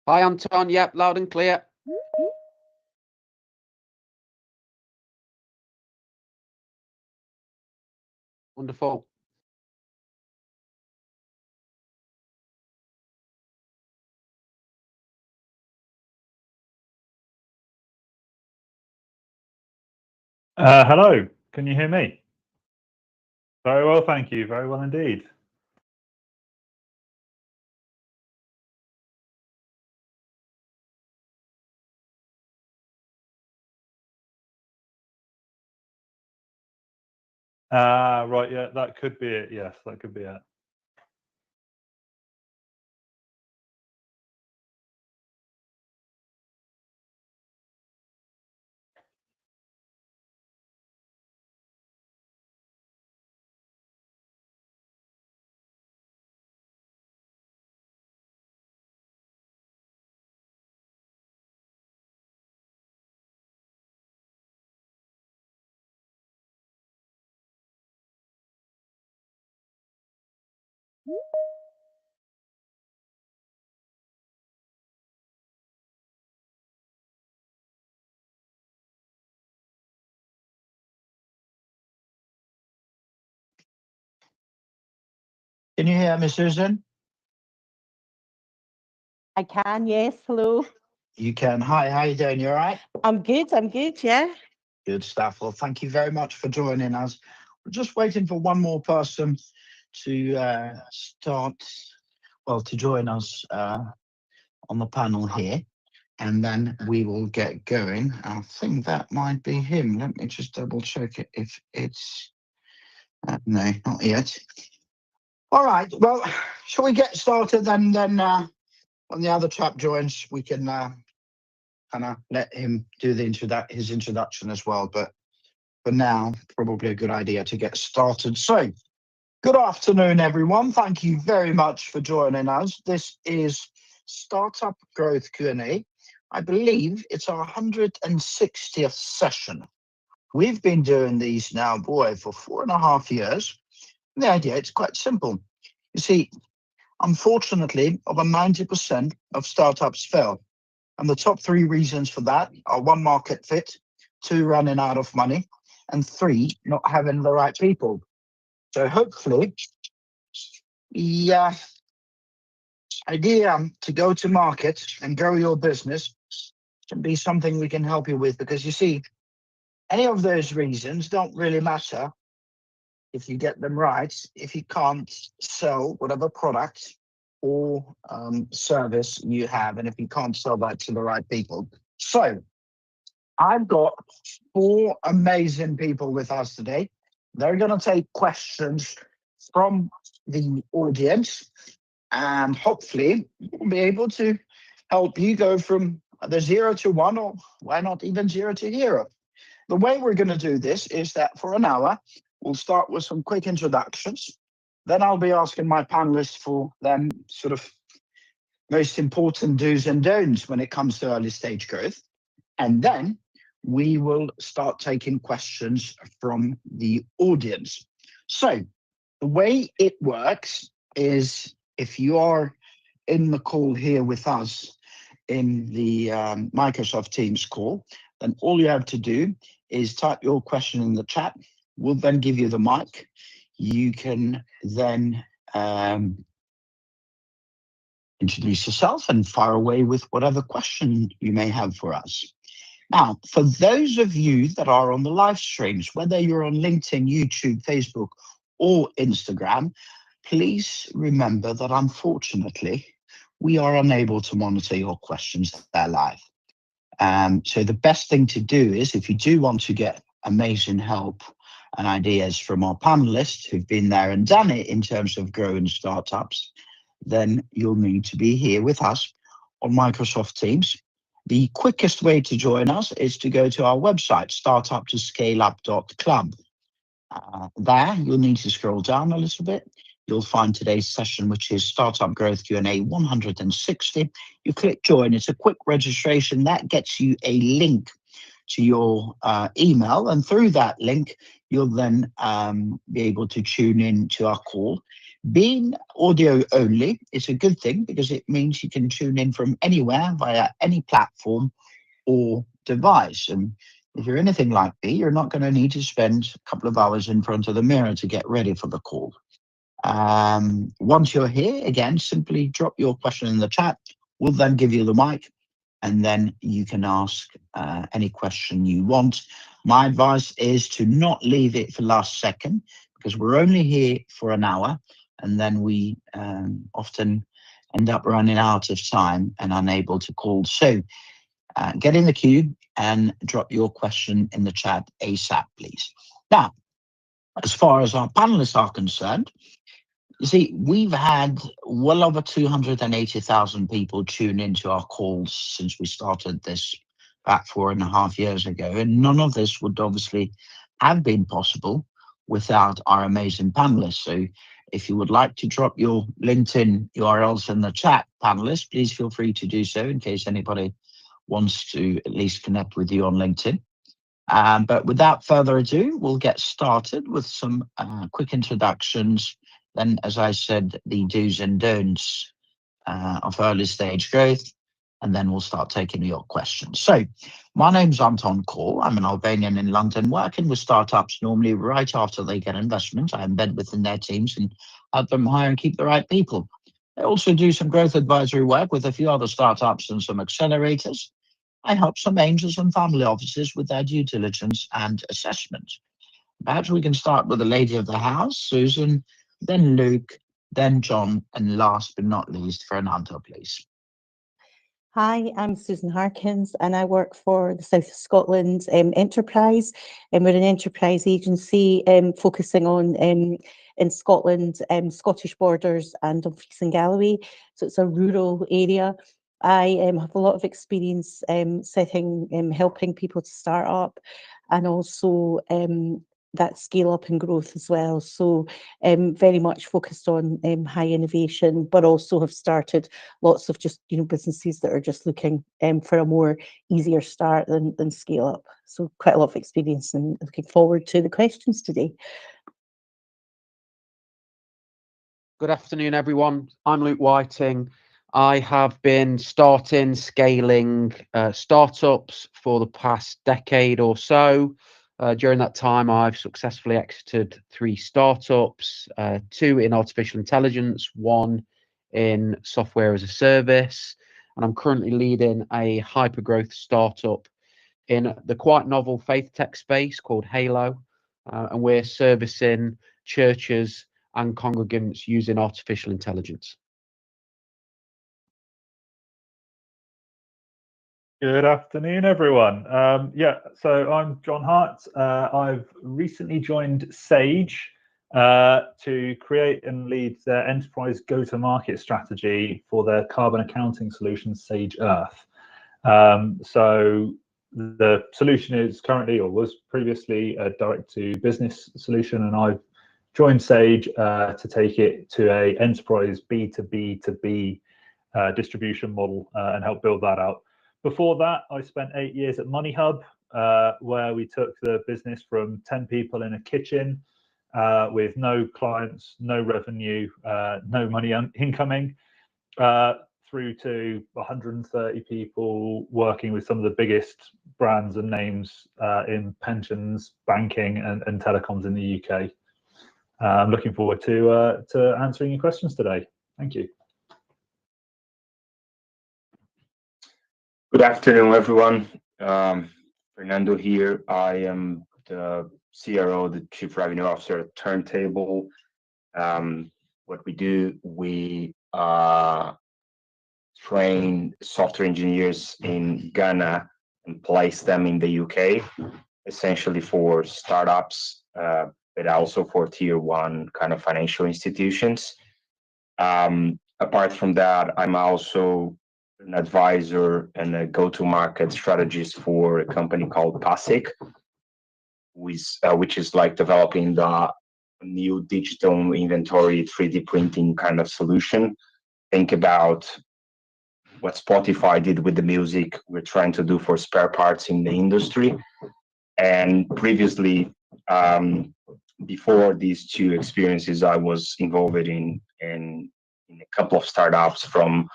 Hi, Anton. Yep, loud and clear. Wonderful. Hello, can you hear me? Very well, thank you. Very well indeed. Right, yeah, that could be it. Yes, that could be it. Can you hear me, Susan? I can, yes. Hello. You can. Hi, how you doing? You all right? I'm good, yeah. Good stuff. Well, thank you very much for joining us. We're just waiting for one more person to to join us on the panel here, and then we will get going. I think that might be him. Let me just double check it if it's... no, not yet. All right, well, shall we get started then? When the other chap joins, we can and I'll let him do his introduction as well. But for now, probably a good idea to get started. So, good afternoon, everyone. Thank you very much for joining us. This is Startup Growth Q&A. I believe it's our 160th session. We've been doing these now, for 4.5 years. And the idea, it's quite simple. You see, unfortunately, over 90% of startups fail. And the top 3 reasons for that are 1, market fit, 2, running out of money, and 3, not having the right people. So hopefully, the idea to go to market and grow your business can be something we can help you with, because you see, any of those reasons don't really matter if you get them right, if you can't sell whatever product or service you have, and if you can't sell that to the right people. So I've got 4 amazing people with us today. They're going to take questions from the audience, and hopefully we'll be able to help you go from the 0 to 1, or why not even 0 to hero. The way we're going to do this is that for an hour, we'll start with some quick introductions. Then I'll be asking my panelists for them sort of most important do's and don'ts when it comes to early stage growth. And then we will start taking questions from the audience. So the way it works is, if you are in the call here with us in the Microsoft Teams call, then all you have to do is type your question in the chat. We'll then give you the mic. You can then introduce yourself and fire away with whatever question you may have for us. Now, for those of you that are on the live streams, whether you're on LinkedIn, YouTube, Facebook, or Instagram, please remember that unfortunately, we are unable to monitor your questions there live. So the best thing to do is, if you do want to get amazing help and ideas from our panelists who've been there and done it in terms of growing startups, then you'll need to be here with us on Microsoft Teams. The quickest way to join us is to go to our website, startuptoscaleup.club. There, you'll need to scroll down a little bit. You'll find today's session, which is Startup Growth Q&A 160. You click join. It's a quick registration. That gets you a link to your email. And through that link, you'll then be able to tune in to our call. Being audio only is a good thing, because it means you can tune in from anywhere via any platform or device. And if you're anything like me, you're not going to need to spend a couple of hours in front of the mirror to get ready for the call. Once you're here, again, simply drop your question in the chat. We'll then give you the mic, and then you can ask any question you want. My advice is to not leave it for last second, because we're only here for an hour, and then we often end up running out of time and unable to call. So get in the queue and drop your question in the chat ASAP, please. Now, as far as our panelists are concerned, you see, we've had well over 280,000 people tune into our calls since we started this about 4.5 years ago. And none of this would obviously have been possible without our amazing panelists. So if you would like to drop your LinkedIn URLs in the chat, panelists, please feel free to do so in case anybody wants to at least connect with you on LinkedIn. But without further ado, we'll get started with some quick introductions. Then, as I said, the do's and don'ts of early stage growth, and then we'll start taking your questions. So my name's Anton Cole. I'm an Albanian in London, working with startups normally right after they get investment. I embed within their teams and help them hire and keep the right people. I also do some growth advisory work with a few other startups and some accelerators. I help some angels and family offices with their due diligence and assessment. Perhaps we can start with the lady of the house, Susan, then Luke, then John, and last but not least, Fernando, please. Hi, I'm Susan Harkins, and I work for the South of Scotland Enterprise, and we're an enterprise agency focusing on in Scotland, Scottish Borders, and Dumfries and Galloway. So it's a rural area. I have a lot of experience helping people to start up, and also that scale up and growth as well. So very much focused on high innovation, but also have started lots of just businesses that are just looking for a more easier start than scale up. So quite a lot of experience, and looking forward to the questions today. Good afternoon, everyone. I'm Luke Whiting. I have been scaling startups for the past decade or so. During that time, I've successfully exited 3 startups, 2 in artificial intelligence, 1 in software as a service, and I'm currently leading a hyper-growth startup in the quite novel faith tech space called Halo, and we're servicing churches and congregants using artificial intelligence. Good afternoon, everyone. So I'm John Hart. I've recently joined Sage to create and lead their enterprise go-to-market strategy for their carbon accounting solution, Sage Earth. So the solution is currently, or was previously, a direct-to-business solution, and I've joined Sage to take it to a enterprise B2B2B distribution model and help build that out. Before that, I spent 8 years at MoneyHub, where we took the business from 10 people in a kitchen with no clients, no revenue, no money incoming, through to 130 people working with some of the biggest brands and names in pensions, banking, and telecoms in the UK. I'm looking forward to answering your questions today. Thank you. Good afternoon, everyone. Fernando here. I am the CRO, the Chief Revenue Officer at Turntable. What we do, we train software engineers in Ghana and place them in the UK, essentially for startups, but also for tier 1 kind of financial institutions. Apart from that, I'm also an advisor and a go-to-market strategist for a company called Basic, which is like developing the new digital inventory 3D printing kind of solution. Think about what Spotify did with the music we're trying to do for spare parts in the industry. And previously, before these 2 experiences, I was involved in a couple of startups from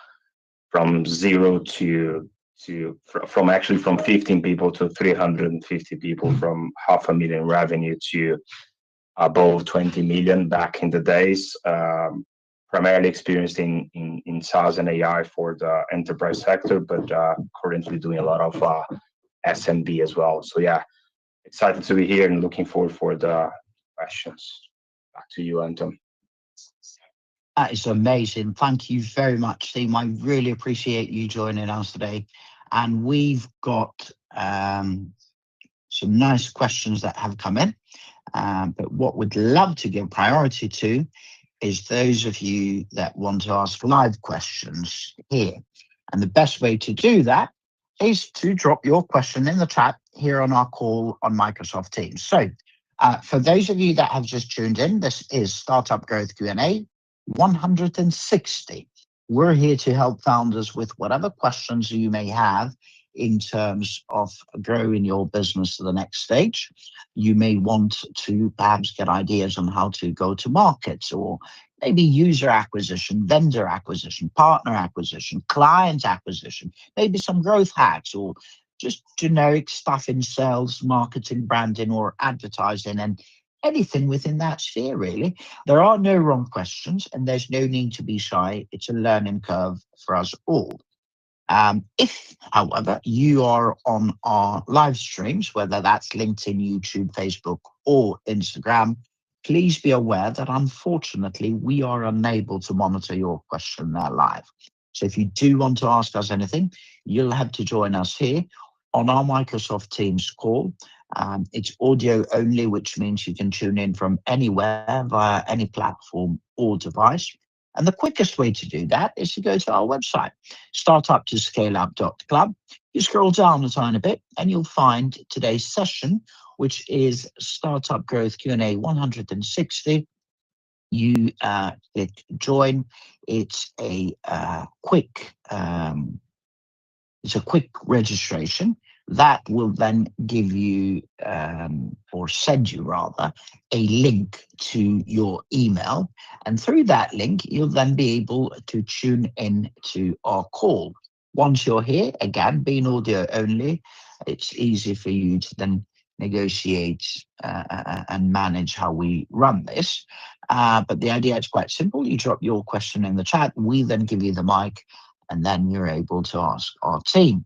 0 to from 15 people to 350 people, from $500,000 revenue to above 20 million back in the days. Primarily experienced in SaaS and AI for the enterprise sector, but currently doing a lot of SMB as well. So yeah, excited to be here and looking forward for the questions. Back to you, Anton. That is amazing. Thank you very much, team. I really appreciate you joining us today. And we've got some nice questions that have come in. But what we'd love to give priority to is those of you that want to ask live questions here. And the best way to do that is to drop your question in the chat here on our call on Microsoft Teams. So for those of you that have just tuned in, this is Startup Growth Q&A 160. We're here to help founders with whatever questions you may have in terms of growing your business to the next stage. You may want to perhaps get ideas on how to go to market, or maybe user acquisition, vendor acquisition, partner acquisition, client acquisition, maybe some growth hacks, or just generic stuff in sales, marketing, branding, or advertising, and anything within that sphere, really. There are no wrong questions, and there's no need to be shy. It's a learning curve for us all. If, however, you are on our live streams, whether that's LinkedIn, YouTube, Facebook, or Instagram, please be aware that unfortunately we are unable to monitor your question there live. So if you do want to ask us anything, you'll have to join us here on our Microsoft Teams call. It's audio only, which means you can tune in from anywhere via any platform or device. And the quickest way to do that is to go to our website, startuptoscaleup.club. You scroll down a tiny bit and you'll find today's session, which is Startup Growth Q&A 160. You click join. It's a quick registration that will then give you or send you rather a link to your email, and through that link you'll then be able to tune in to our call. Once you're here, again being audio only, it's easy for you to then negotiate and manage how we run this, but the idea is quite simple. You drop your question in the chat, we then give you the mic, and then you're able to ask our team.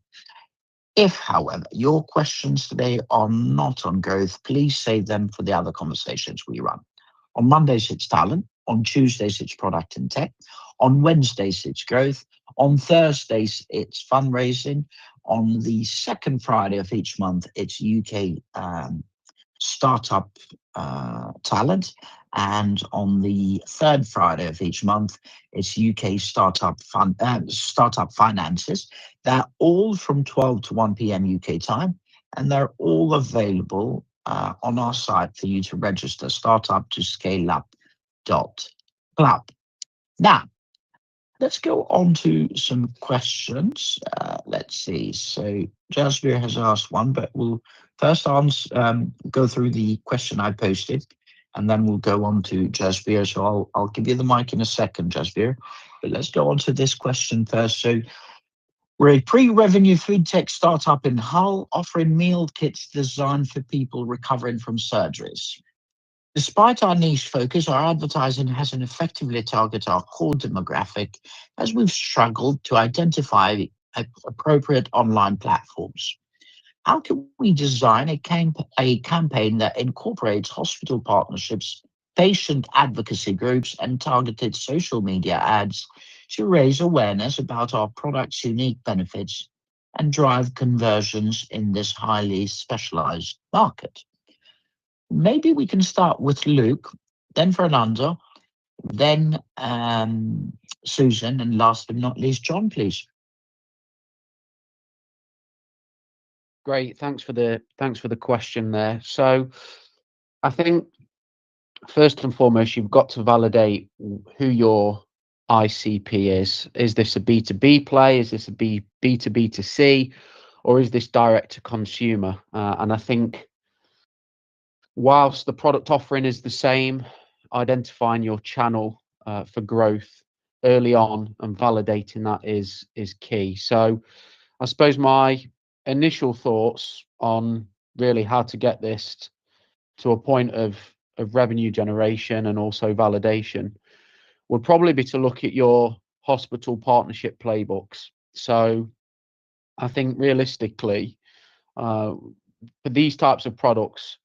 If, however, your questions today are not on growth, please save them for the other conversations we run. On Mondays, it's talent. On Tuesdays, it's product and tech. On Wednesdays, it's growth. On Thursdays, it's fundraising. On the second Friday of each month, it's UK startup talent. And on the third Friday of each month, it's UK startup finances. They're all from 12 to 1 p.m. UK time, and they're all available on our site for you to register, startuptoscaleup.club. Now, let's go on to some questions. Let's see. So Jasbir has asked one, but we'll first go through the question I posted, and then we'll go on to Jasbir. So I'll give you the mic in a second, Jasbir. But let's go on to this question first. So we're a pre-revenue food tech startup in Hull offering meal kits designed for people recovering from surgeries. Despite our niche focus, our advertising hasn't effectively targeted our core demographic, as we've struggled to identify appropriate online platforms. How can we design a campaign that incorporates hospital partnerships, patient advocacy groups, and targeted social media ads to raise awareness about our product's unique benefits and drive conversions in this highly specialized market? Maybe we can start with Luke, then Fernando, then Susan, and last but not least, John, please. Great, thanks for the question there. So I think first and foremost, you've got to validate who your ICP is. Is this a B2B play? Is this a B2B2C? Or is this direct to consumer? And I think whilst the product offering is the same, identifying your channel for growth early on and validating that is key. So I suppose my initial thoughts on really how to get this to a point of revenue generation and also validation would probably be to look at your hospital partnership playbooks. So I think realistically, for these types of products,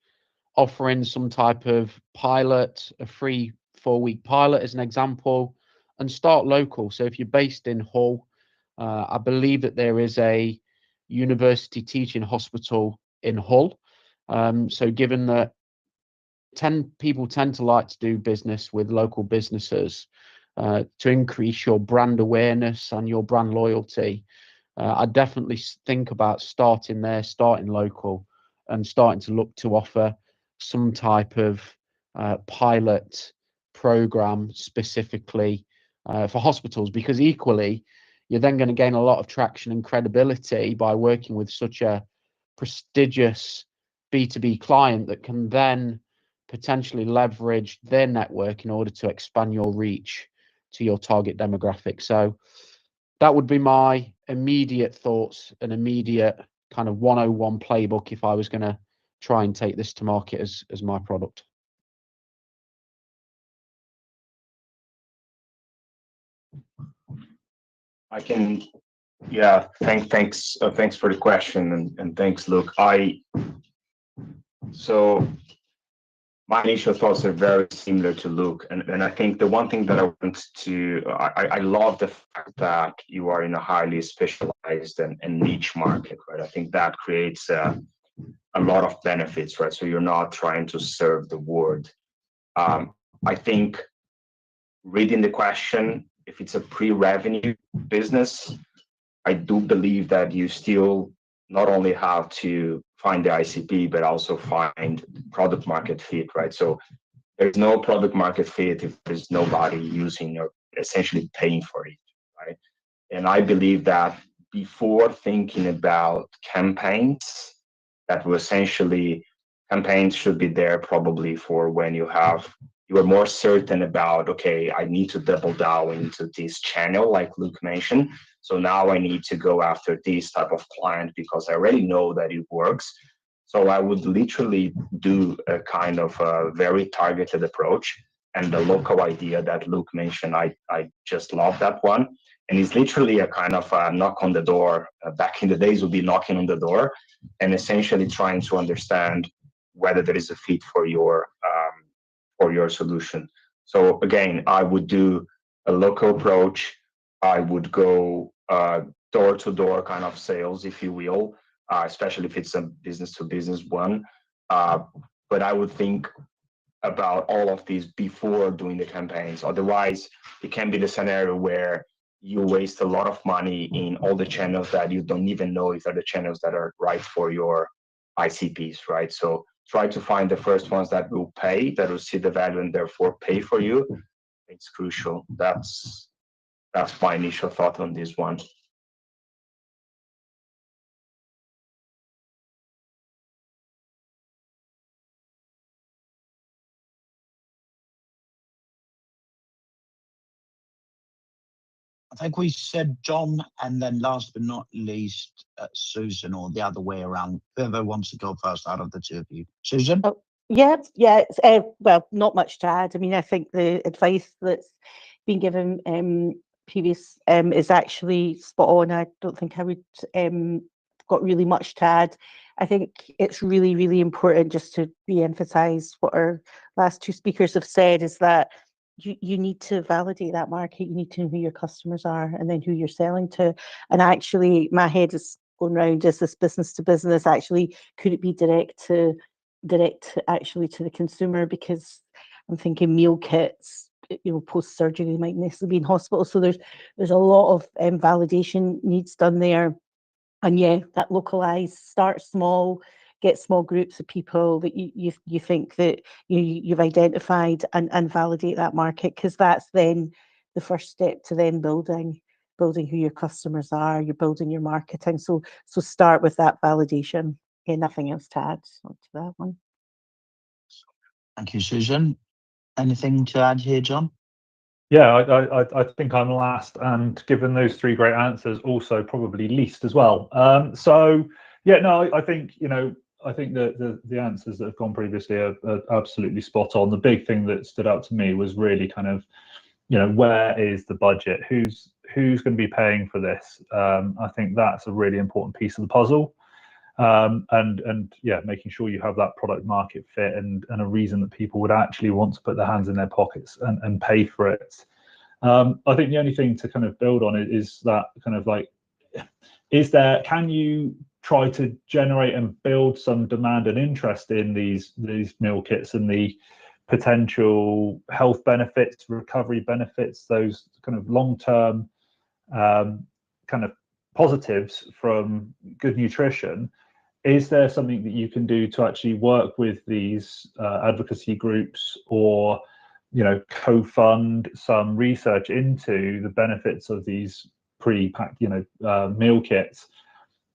offering some type of pilot, a free 4-week pilot as an example, and start local. So if you're based in Hull, I believe that there is a university teaching hospital in Hull. So given that people tend to like to do business with local businesses, to increase your brand awareness and your brand loyalty, I definitely think about starting there, starting local, and starting to look to offer some type of pilot program specifically for hospitals, because equally you're then going to gain a lot of traction and credibility by working with such a prestigious B2B client that can then potentially leverage their network in order to expand your reach to your target demographic. So that would be my immediate thoughts, an immediate kind of 101 playbook if I was going to try and take this to market as my product. I can, yeah. Thanks for the question, and thanks, Luke. So my initial thoughts are very similar to Luke, and I think the one thing that I love the fact that you are in a highly specialized and niche market, right? I think that creates a lot of benefits, right? So you're not trying to serve the world. I think reading the question, if it's a pre-revenue business, I do believe that you still not only have to find the ICP, but also find product market fit, right? So there's no product market fit if there's nobody using or essentially paying for it, right? And I believe that before thinking about campaigns, that will essentially campaigns should be there probably for when you are more certain about, okay, I need to double down into this channel, like Luke mentioned. So now I need to go after this type of client because I already know that it works. So I would literally do a kind of a very targeted approach. And the local idea that Luke mentioned, I just love that one. And it's literally a kind of a knock on the door. Back in the days, would be knocking on the door and essentially trying to understand whether there is a fit for your solution. So again, I would do a local approach. I would go door to door kind of sales, if you will, especially if it's a business to business one. But I would think about all of these before doing the campaigns. Otherwise, it can be the scenario where you waste a lot of money in all the channels that you don't even know if they're the channels that are right for your ICPs, right? So try to find the first ones that will pay, that will see the value and therefore pay for you. It's crucial. That's my initial thought on this one. I think we said John, and then last but not least, Susan, or the other way around. Whoever wants to go first out of the two of you. Susan? Oh, yeah. Well, not much to add. I mean, I think the advice that's been given previous is actually spot on. I don't think I would got really much to add. I think it's really, really important just to re-emphasize what our last two speakers have said, is that you need to validate that market. You need to know who your customers are and then who you're selling to. And actually, my head is going round, is this business to business? Actually, could it be direct actually to the consumer? Because I'm thinking meal kits, post surgery, they might necessarily be in hospital. So there's a lot of validation needs done there. And yeah, that localized, start small, get small groups of people that you think that you've identified, and validate that market, because that's then the first step to then building who your customers are. You're building your marketing. So start with that validation. Yeah, nothing else to add to that one. Thank you, Susan. Anything to add here, John? Yeah, I think I'm last, and given those three great answers, also probably least as well. So yeah, no, I think the answers that have gone previously are absolutely spot on. The big thing that stood out to me was really kind of, where is the budget? Who's going to be paying for this? I think that's a really important piece of the puzzle. And yeah, making sure you have that product market fit and a reason that people would actually want to put their hands in their pockets and pay for it. I think the only thing to kind of build on it is that kind of like, can you try to generate and build some demand and interest in these meal kits and the potential health benefits, recovery benefits, those kind of long-term kind of positives from good nutrition? Is there something that you can do to actually work with these advocacy groups, or co-fund some research into the benefits of these pre-packed meal kits,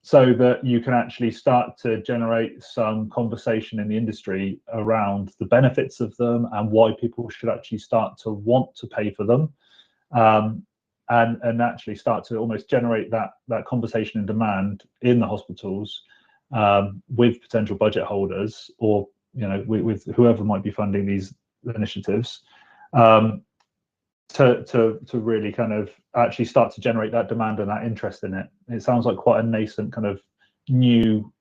so that you can actually start to generate some conversation in the industry around the benefits of them and why people should actually start to want to pay for them, and actually start to almost generate that conversation and demand in the hospitals, with potential budget holders, or with whoever might be funding these initiatives, to really kind of actually start to generate that demand and that interest in it. It sounds like quite a nascent kind of new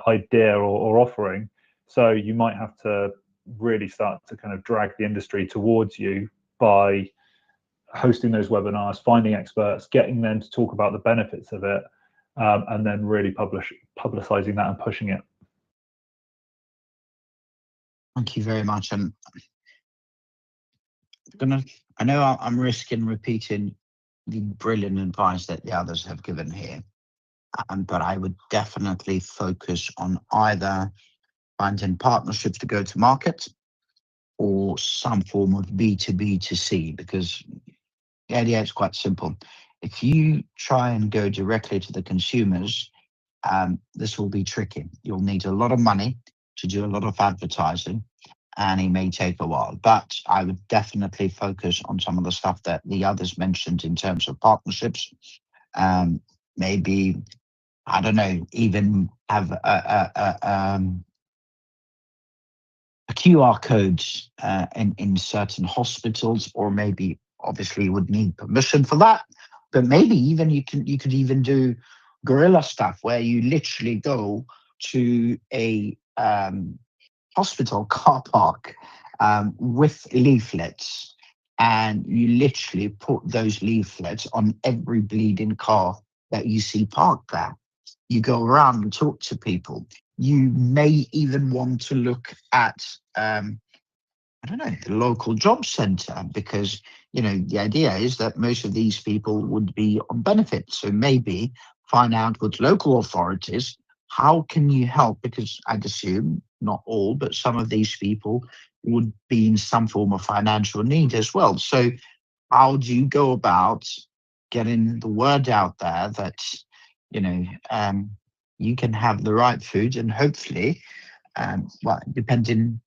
idea or offering. So you might have to really start to kind of drag the industry towards you by hosting those webinars, finding experts, getting them to talk about the benefits of it, and then really publicizing that and pushing it. Thank you very much. And gonna. I know I'm risking repeating the brilliant advice that the others have given here, but I would definitely focus on either finding partnerships to go to market or some form of B2B to C, because the idea is quite simple. If you try and go directly to the consumers, this will be tricky. You'll need a lot of money to do a lot of advertising, and it may take a while. But I would definitely focus on some of the stuff that the others mentioned in terms of partnerships. Maybe, I don't know, even have a QR codes in certain hospitals, or maybe obviously you would need permission for that. But maybe even you could even do guerrilla stuff where you literally go to a hospital car park with leaflets, and you literally put those leaflets on every bleeding car that you see parked there. You go around and talk to people. You may even want to look at, I don't know, the local job centre, because, the idea is that most of these people would be on benefits. So maybe find out with local authorities, how can you help? Because I'd assume not all, but some of these people would be in some form of financial need as well. So how do you go about getting the word out there that, you know, um, you can have the right food, and hopefully, well, depending,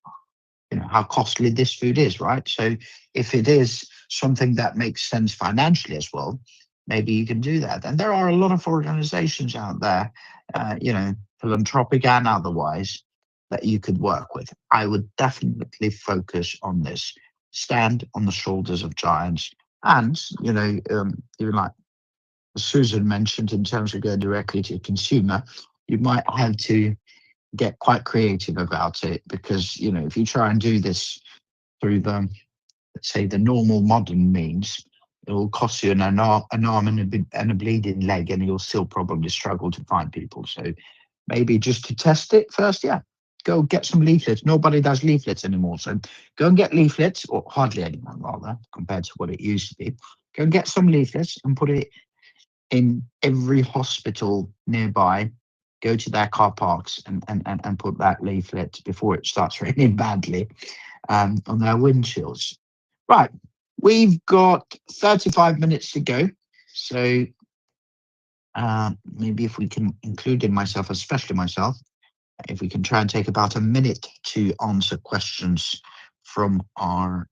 how costly this food is, right? So if it is something that makes sense financially as well, maybe you can do that. And there are a lot of organizations out there, philanthropic and otherwise, that you could work with. I would definitely focus on this. Stand on the shoulders of giants. And, even like Susan mentioned, in terms of going directly to consumer, you might have to get quite creative about it, because, if you try and do this through the, let's say, the normal modern means, it will cost you an arm and a bleeding leg, and you'll still probably struggle to find people. So maybe just to test it first, yeah, go get some leaflets. Nobody does leaflets anymore, so go and get leaflets, or hardly anyone rather, compared to what it used to be. Go and get some leaflets and put it in every hospital nearby. Go to their car parks and put that leaflet before it starts raining badly on their windshields. Right, we've got 35 minutes to go. So maybe if we can include in myself, especially myself, if we can try and take about a minute to answer questions from our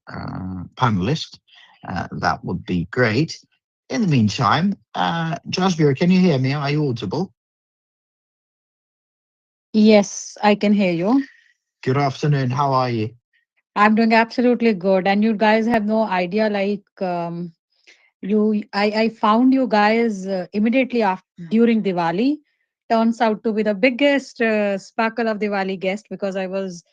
panelists, that would be great. In the meantime, Jasbir, can you hear me? Are you audible? Yes, I can hear you. Good afternoon. How are you? I'm doing absolutely good. And you guys have no idea, like I found you guys immediately after during Diwali. Turns out to be the biggest sparkle of Diwali guest, because I was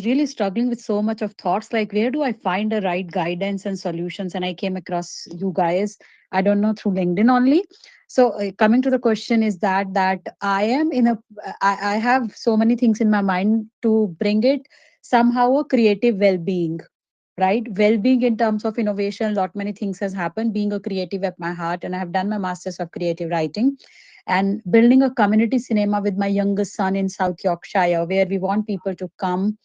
really struggling with so much of thoughts, like where do I find the right guidance and solutions? And I came across you guys, I don't know, through LinkedIn only. So coming to the question is that I am in a, I have so many things in my mind to bring it somehow a creative well-being, right? Well-being in terms of innovation, lot many things has happened. Being a creative at my heart, and I have done my masters of creative writing, and building a community cinema with my youngest son in South Yorkshire, where we want people to come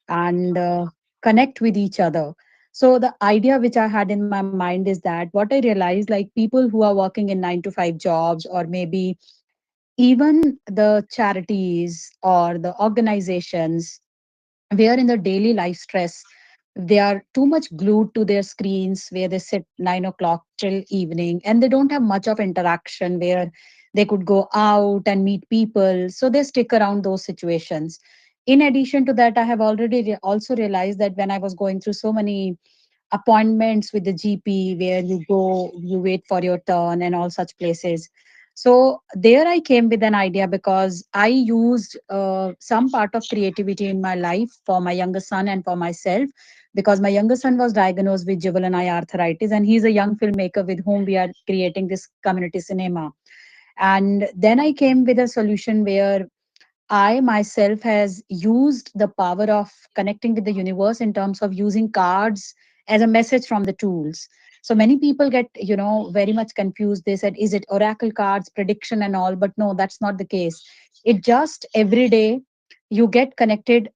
and connect with each other. So the idea which I had in my mind is that what I realized, like people who are working in 9 to 5 jobs, or maybe even the charities or the organizations, where in the daily life stress they are too much glued to their screens, where they sit 9 o'clock till evening, and they don't have much of interaction where they could go out and meet people, so they stick around those situations. In addition to that, I have already also realized that when I was going through so many appointments with the GP, where you go, you wait for your turn and all such places. So there I came with an idea, because I used some part of creativity in my life for my younger son and for myself, because my younger son was diagnosed with juvenile eye arthritis, and he's a young filmmaker with whom we are creating this community cinema. And then I came with a solution where I myself has used the power of connecting with the universe in terms of using cards as a message from the tools. So many people get, very much confused. They said, is it oracle cards, prediction and all? But no, that's not the case. It just every day you get connected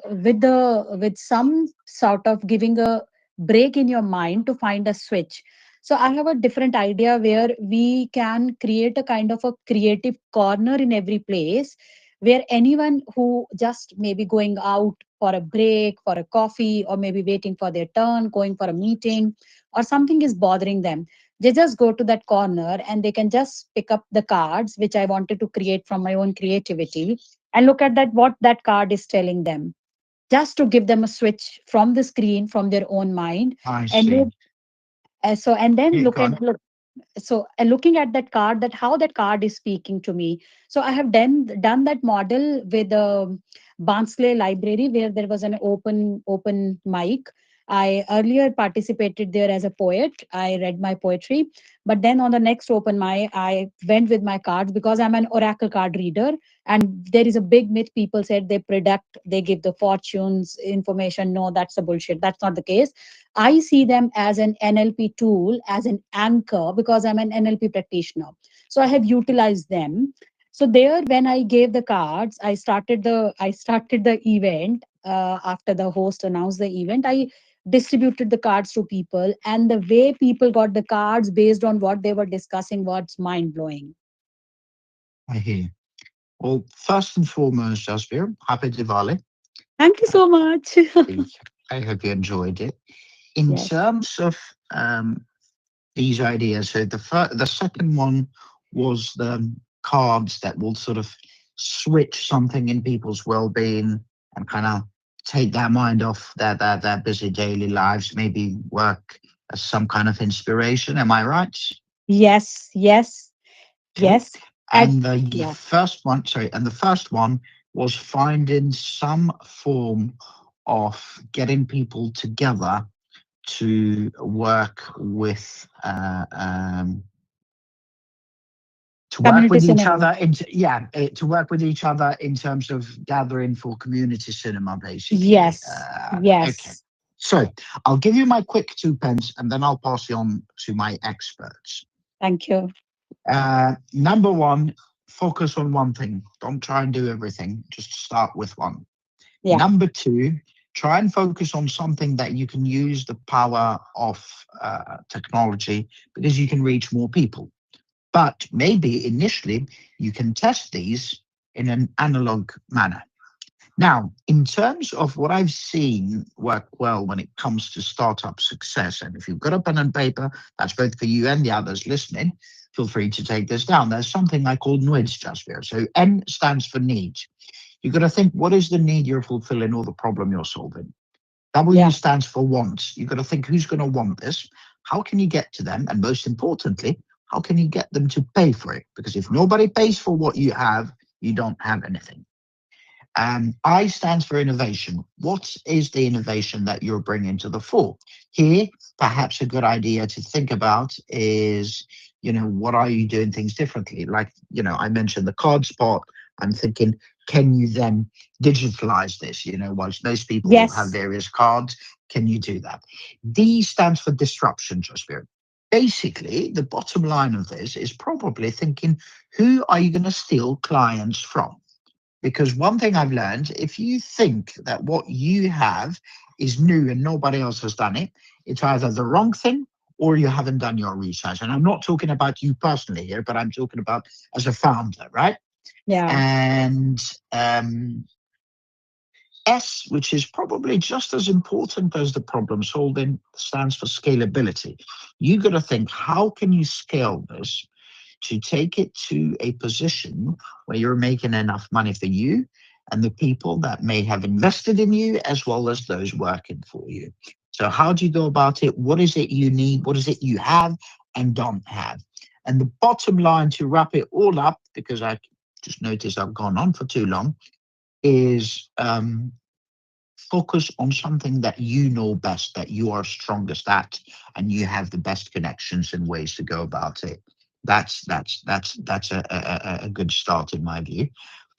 with some sort of giving a break in your mind to find a switch. So I have a different idea where we can create a kind of a creative corner in every place, where anyone who just maybe going out for a break, for a coffee, or maybe waiting for their turn, going for a meeting, or something is bothering them, they just go to that corner and they can just pick up the cards which I wanted to create from my own creativity, and look at that what that card is telling them, just to give them a switch from the screen, from their own mind. I And see. and then Yeah, go on. so looking at that card, that how that card is speaking to me. So I have done that model with the Barnsley library, where there was an open mic. I earlier participated there as a poet. I read my poetry, but then on the next open mic I went with my cards, because I'm an oracle card reader. And there is a big myth, people said they predict, they give the fortunes information. No, that's a bullshit, that's not the case. I see them as an NLP tool, as an anchor, because I'm an NLP practitioner. So I have utilized them. So there, when I gave the cards, I started the event after the host announced the event. I distributed the cards to people, and the way people got the cards based on what they were discussing was mind blowing. I hear. Well, first and foremost, Jasbir, happy Diwali. Thank you Uh, so much. I hope you enjoyed it. In Yes. terms of these ideas, so the second one was the cards that will sort of switch something in people's well-being and kind of take their mind off their busy daily lives, maybe work as some kind of inspiration. Am I right? Yes. Yes. Okay. Yes. And And the yeah. first one, sorry, and the first one was finding some form of getting people together to work with to work Community with each cinema. other to work with each other in terms of gathering for community cinema, basically. Yes. Okay, Yes. so I'll give you my quick two pence and then I'll pass you on to my experts. Thank you. Number one, focus on one thing. Don't try and do everything, just start with one. Yeah. Number two, try and focus on something that you can use the power of technology, because you can reach more people. But maybe initially you can test these in an analog manner. Now, in terms of what I've seen work well when it comes to startup success, and if you've got a pen and paper, that's both for you and the others listening, feel free to take this down. There's something I call NWIDS just here. So N stands for need. You've got to think, what is the need you're fulfilling or the problem you're solving? W Yeah. stands for want. You've got to think, who's going to want this? How can you get to them? And most importantly, how can you get them to pay for it? Because if nobody pays for what you have, you don't have anything. I stands for innovation. What is the innovation that you're bringing to the fore? Here, perhaps a good idea to think about is, what are you doing things differently? Like, I mentioned the card spot. I'm thinking, can you then digitalize this? Whilst most people have Yes. various cards, can you do that? D stands for disruption, Jasbir. Basically, the bottom line of this is probably thinking, who are you going to steal clients from? Because one thing I've learned, if you think that what you have is new and nobody else has done it, it's either the wrong thing or you haven't done your research. And I'm not talking about you personally here, but I'm talking about as a founder, right? Yeah. And S, which is probably just as important as the problem solving, stands for scalability. You got to think, how can you scale this to take it to a position where you're making enough money for you and the people that may have invested in you, as well as those working for you. So how do you go about it? What is it you need? What is it you have and don't have? And the bottom line, to wrap it all up, because I just noticed I've gone on for too long, is focus on something that you know best, that you are strongest at, and you have the best connections and ways to go about it. That's a good start in my view.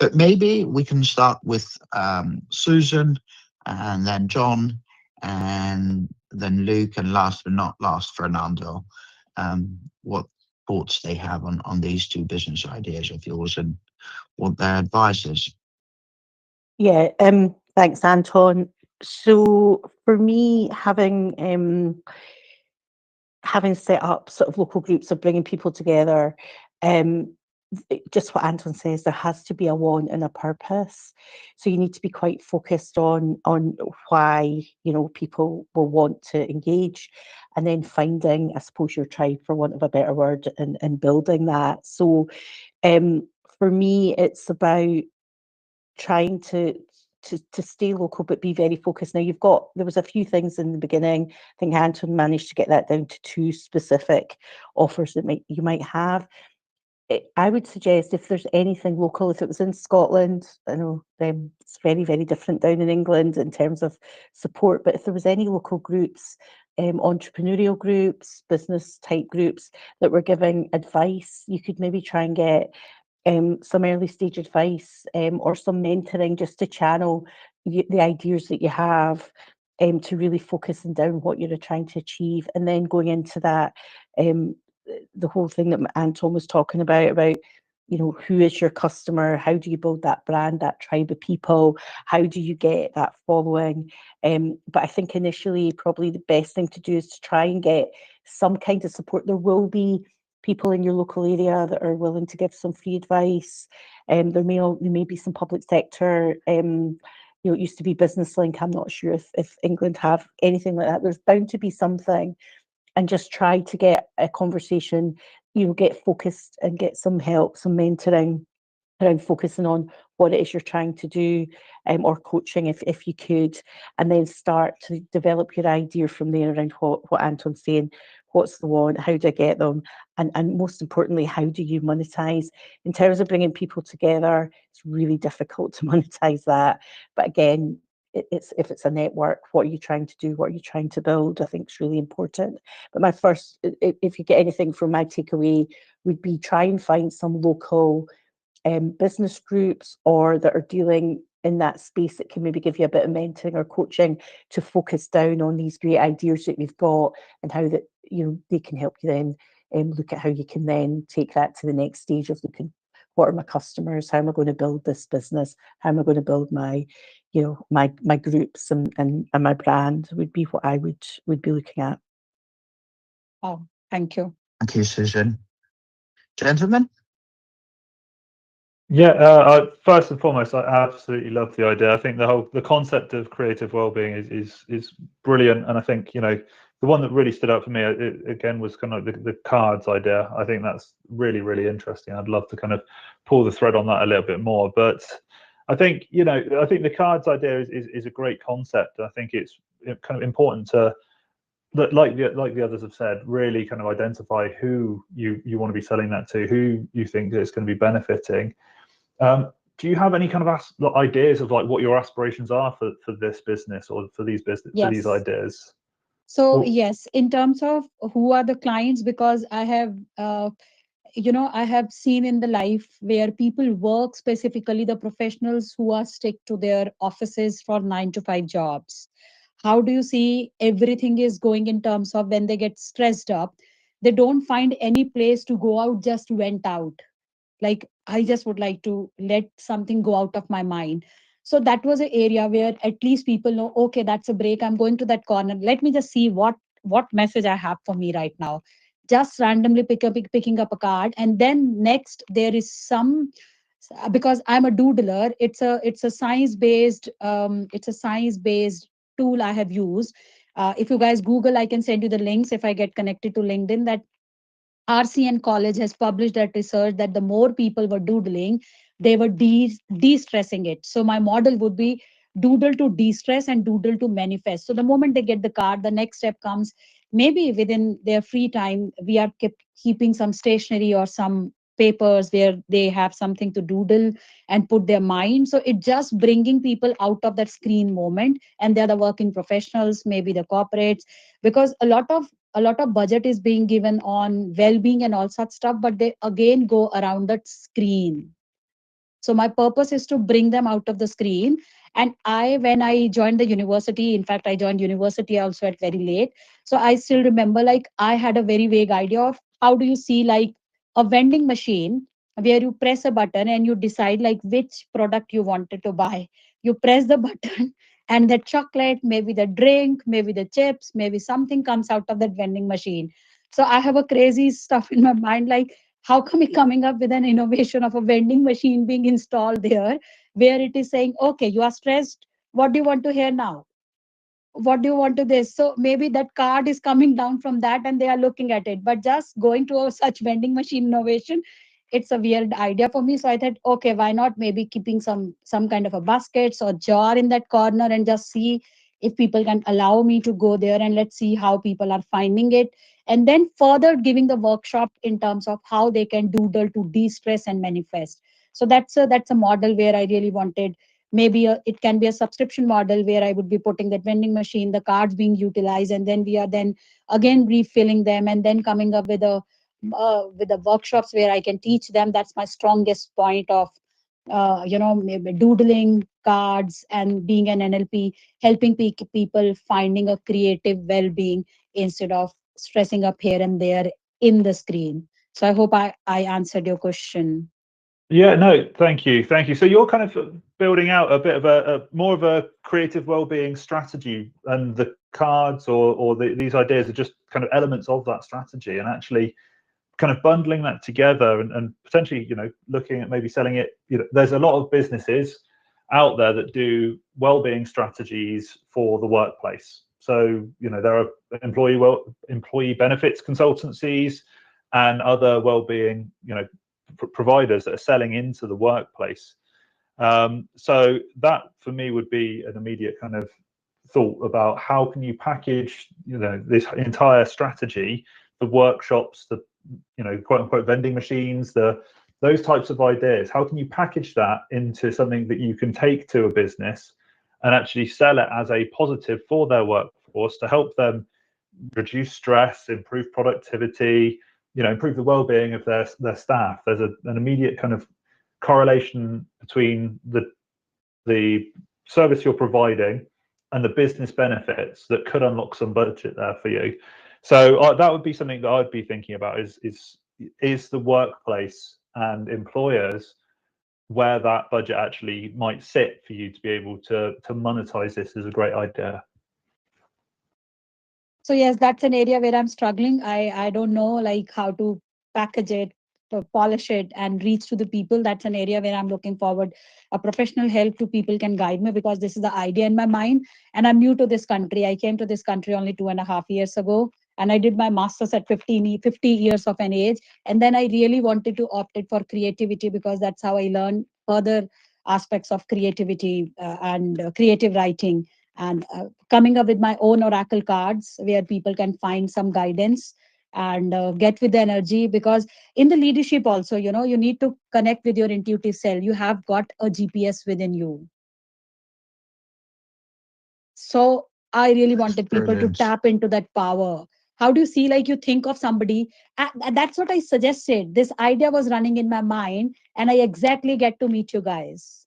But maybe we can start with Susan, and then John, and then Luke, and last but not last, Fernando, what thoughts they have on these two business ideas of yours and what their advice is. Yeah, thanks, Anton. So for me, having set up sort of local groups of bringing people together, just what Anton says, there has to be a want and a purpose. So you need to be quite focused on why, you know, people will want to engage, and then finding, I suppose, your tribe, for want of a better word, and building that. So for me, it's about trying to stay local but be very focused. Now there was a few things in the beginning. I think Anton managed to get that down to 2 specific offers that you might have. I would suggest, if there's anything local, if it was in Scotland, I know it's very, very different down in England in terms of support, but if there was any local groups, entrepreneurial groups, business type groups that were giving advice, you could maybe try and get some early stage advice, or some mentoring, just to channel the ideas that you have, to really focusing down what you're trying to achieve. And then going into that, the whole thing that Anton was talking about, you know, who is your customer? How do you build that brand, that tribe of people? How do you get that following? But I think initially, probably the best thing to do is to try and get some kind of support. There will be people in your local area that are willing to give some free advice. There may be some public sector. You know, it used to be Business Link. I'm not sure if England have anything like that. There's bound to be something, and just try to get a conversation, you know, get focused and get some help, some mentoring around focusing on what it is you're trying to do, or coaching if you could, and then start to develop your idea from there around what Anton's saying. What's the want? How do I get them? And most importantly, how do you monetize? In terms of bringing people together, it's really difficult to monetize that. But again, it's if it's a network, what are you trying to do? What are you trying to build? I think it's really important. But my first, if you get anything from my takeaway, would be try and find some local business groups, or that are dealing in that space, that can maybe give you a bit of mentoring or coaching to focus down on these great ideas that you've got, and how that, you know, they can help you then look at how you can then take that to the next stage of looking, what are my customers? How am I going to build this business? How am I going to build my, you know, my groups and my brand, would be what I would be looking at. Oh, thank you. Thank you, Susan. Gentlemen? Yeah, first and foremost, I absolutely love the idea. I think the concept of creative well-being is brilliant, and I think, you know, the one that really stood out for me, again, was kind of the cards idea. I think that's really, really interesting. I'd love to kind of pull the thread on that a little bit more, but I think, you know, I think the cards idea is a great concept. I think it's kind of important to, like the others have said, really kind of identify who you want to be selling that to, who you think it's going to be benefiting. Do you have any kind of ideas of like what your aspirations are for this business, or for these for these ideas? So Well, yes, in terms of who are the clients, because I have, I have seen in the life where people work, specifically the professionals who are stick to their offices for 9 to 5 jobs. How do you see everything is going in terms of when they get stressed up, they don't find any place to go out, just went out. Like, I just would like to let something go out of my mind. So that was an area where at least people know, okay, that's a break, I'm going to that corner, let me just see what message I have for me right now. Just randomly picking up a card, and then next there is some, because I'm a doodler, it's a science based, tool I have used. If you guys Google, I can send you the links if I get connected to LinkedIn, that RCN College has published that research that the more people were doodling, they were de-stressing it. So my model would be doodle to de-stress and doodle to manifest. So the moment they get the card, the next step comes, maybe within their free time, we are keeping some stationery or some papers where they have something to doodle and put their mind. So it just bringing people out of that screen moment, and they're the working professionals, maybe the corporates, because a lot of budget is being given on well-being and all such stuff, but they again go around that screen. So my purpose is to bring them out of the screen And when I joined the university, in fact, I joined university also at very late. So I still remember, like, I had a very vague idea of how do you see like a vending machine where you press a button and you decide like which product you wanted to buy. You press the button and the chocolate, maybe the drink, maybe the chips, maybe something comes out of that vending machine. So I have a crazy stuff in my mind, like how come we coming up with an innovation of a vending machine being installed there where it is saying, okay, you are stressed. What do you want to hear now? What do you want to this? So maybe that card is coming down from that and they are looking at it. But just going to a such vending machine innovation, it's a weird idea for me. So I thought, okay, why not maybe keeping some kind of a baskets or jar in that corner and just see if people can allow me to go there, and let's see how people are finding it. And then further giving the workshop in terms of how they can doodle to de-stress and manifest. So that's a model where I really wanted. Maybe it can be a subscription model where I would be putting that vending machine, the cards being utilized, and then we are then again refilling them and then coming up with the workshops where I can teach them. That's my strongest point of maybe doodling cards and being an NLP, helping people finding a creative well-being instead of stressing up here and there in the screen. So I hope I answered your question. Yeah, no, thank you. So you're kind of building out a bit of a more of a creative well-being strategy, and the cards or these ideas are just kind of elements of that strategy, and actually kind of bundling that together and potentially, looking at maybe selling it. There's a lot of businesses out there that do well-being strategies for the workplace. So, there are employee benefits consultancies and other well-being, providers that are selling into the workplace. So that for me would be an immediate kind of thought about how can you package, this entire strategy, the workshops, the, quote unquote vending machines, those types of ideas. How can you package that into something that you can take to a business and actually sell it as a positive for their workforce to help them reduce stress, improve productivity, improve the well-being of their staff? There's an immediate kind of correlation between the service you're providing and the business benefits that could unlock some budget there for you. So that would be something that I'd be thinking about is the workplace and employers where that budget actually might sit for you to be able to monetize this as a great idea. So yes, that's an area where I'm struggling. I don't know like how to package it, to polish it, and reach to the people. That's an area where I'm looking forward a professional help to people can guide me, because this is the idea in my mind. And I'm new to this country. I came to this country only 2.5 years ago, and I did my master's at 50 years of an age. And then I really wanted to opt it for creativity, because that's how I learned further aspects of creativity and creative writing, and coming up with my own oracle cards where people can find some guidance and get with the energy. Because in the leadership also, you need to connect with your intuitive self. You have got a GPS within you. So I really wanted people to tap into that power. How do you see, like, you think of somebody, that's what I suggested. This idea was running in my mind, and I exactly get to meet you guys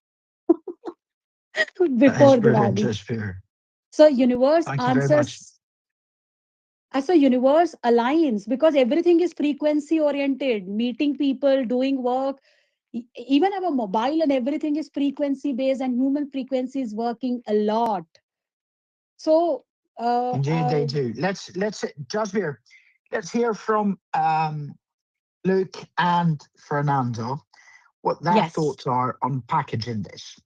before the so universe answers. As a universe aligns, because everything is frequency oriented, meeting people, doing work. Even our mobile and everything is frequency based, and human frequency is working a lot. So Indeed, they do. Let's Jasbir, let's hear from Luke and Fernando what their yes, thoughts are on packaging this.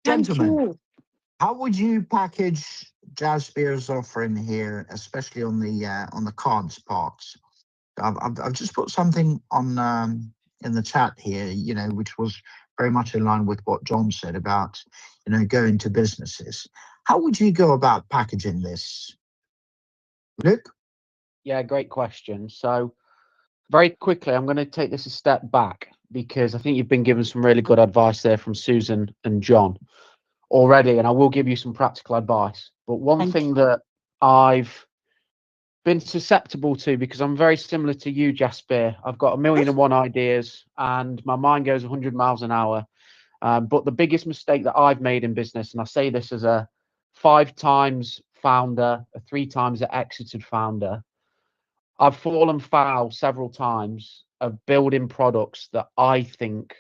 thank Gentlemen, you. how would you package Jasbir's offering here, especially on the cards parts? I've just put something on in the chat here, which was very much in line with what John said about, going to businesses. How would you go about packaging this, Luke? Yeah, great question. So very quickly, I'm going to take this a step back, because I think you've been given some really good advice there from Susan and John already, and I will give you some practical advice. But one thing that I've been susceptible to, because I'm very similar to you, Jasper, I've got 1,000,001 ideas and my mind goes 100 miles an hour. But the biggest mistake that I've made in business, and I say this as a 5 times founder, a 3 times exited founder, I've fallen foul several times of building products that I think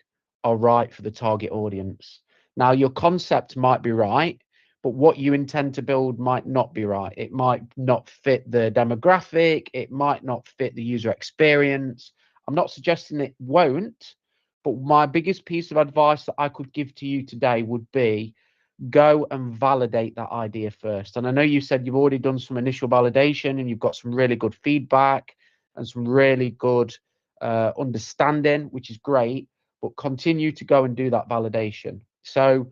are right for the target audience. Now, your concept might be right, but what you intend to build might not be right. It might not fit the demographic. It might not fit the user experience. I'm not suggesting it won't, but my biggest piece of advice that I could give to you today would be go and validate that idea first. And I know you said you've already done some initial validation and you've got some really good feedback and some really good understanding, which is great, but continue to go and do that validation. So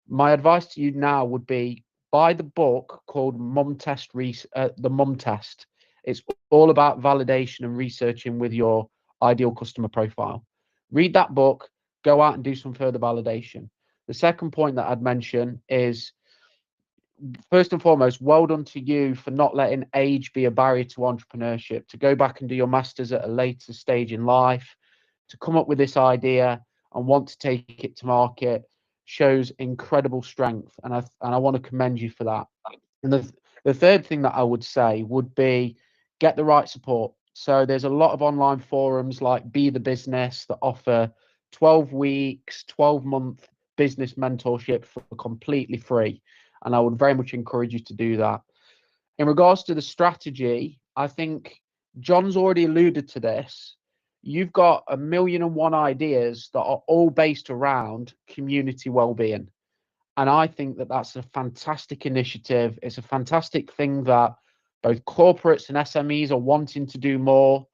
my advice to you now would be buy the book called the Mum Test. It's all about validation and researching with your ideal customer profile. Read that book, go out and do some further validation. The second point that I'd mention is, first and foremost, well done to you for not letting age be a barrier to entrepreneurship, to go back and do your masters at a later stage in life, to come up with this idea and want to take it to market shows incredible strength. And I want to commend you for that. And the third thing that I would say would be get the right support. So there's a lot of online forums like Be the Business that offer 12 weeks, 12-month business mentorship for completely free. And I would very much encourage you to do that. In regards to the strategy, I think John's already alluded to this. You've got 1,000,001 ideas that are all based around community well-being. And I think that that's a fantastic initiative. It's a fantastic thing that both corporates and SMEs are wanting to do more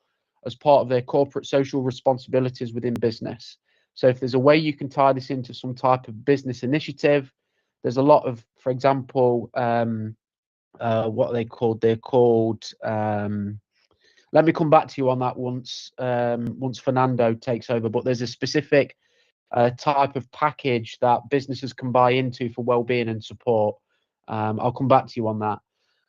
as part of their corporate social responsibilities within business. So if there's a way you can tie this into some type of business initiative, there's a lot of, for example, what are they called? They're called, let me come back to you on that once Fernando takes over, but there's a specific type of package that businesses can buy into for well-being and support. I'll come back to you on that.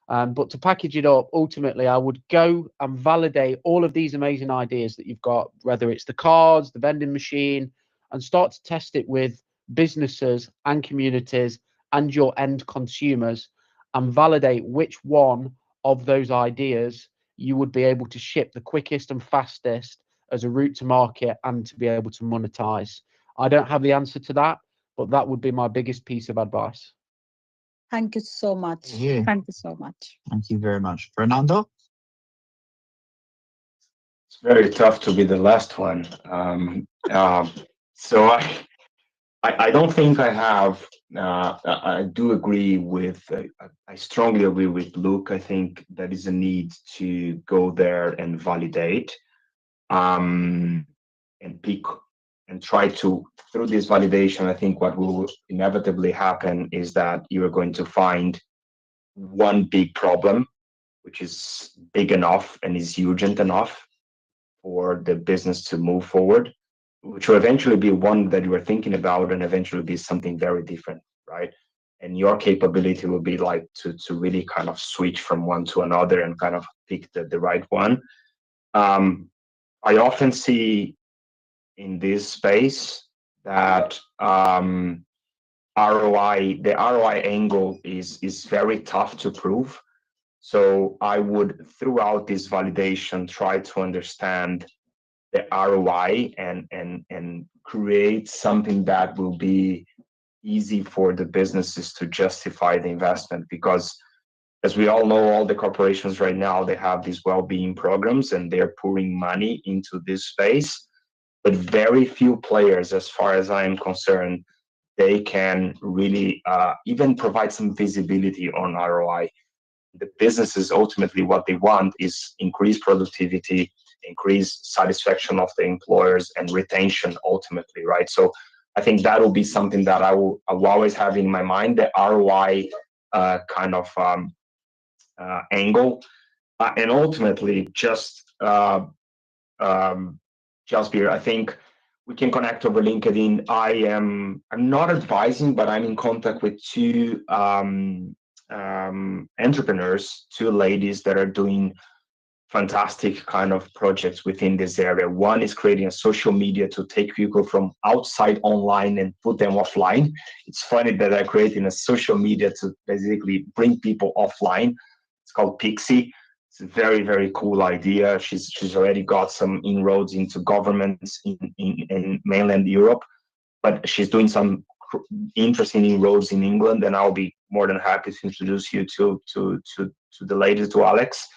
But to package it up, ultimately, I would go and validate all of these amazing ideas that you've got, whether it's the cards, the vending machine, and start to test it with businesses and communities and your end consumers, and validate which one of those ideas you would be able to ship the quickest and fastest as a route to market and to be able to monetize. I don't have the answer to that, but that would be my biggest piece of advice. Thank you so much. Yeah. Thank you so much. Thank you very much. Fernando? It's very tough to be the last one. So I don't think I have. I do agree with. I strongly agree with Luke. I think there is a need to go there and validate, and pick and try to, through this validation. I think what will inevitably happen is that you are going to find one big problem, which is big enough and is urgent enough for the business to move forward, which will eventually be one that you are thinking about and eventually be something very different, right? And your capability will be like to really kind of switch from one to another and kind of pick the right one. I often see in this space that the ROI angle is very tough to prove. So I would, throughout this validation, try to understand the ROI and create something that will be easy for the businesses to justify the investment. Because as we all know, all the corporations right now, they have these well-being programs and they're pouring money into this space, but very few players, as far as I am concerned, they can really even provide some visibility on ROI. The businesses, ultimately what they want is increased productivity, increased satisfaction of the employers, and retention ultimately, right? So I think that will be something that I will always have in my mind, the ROI kind of angle. And ultimately, just Jasbir, I think we can connect over LinkedIn. I'm not advising, but I'm in contact with two entrepreneurs, two ladies that are doing fantastic kind of projects within this area. One is creating a social media to take people from outside online and put them offline. It's funny that they're creating a social media to basically bring people offline. It's called Pixie. It's a very, very cool idea. She's already got some inroads into governments in mainland Europe, but she's doing some interesting inroads in England, and I'll be more than happy to introduce you to the lady, to Alex.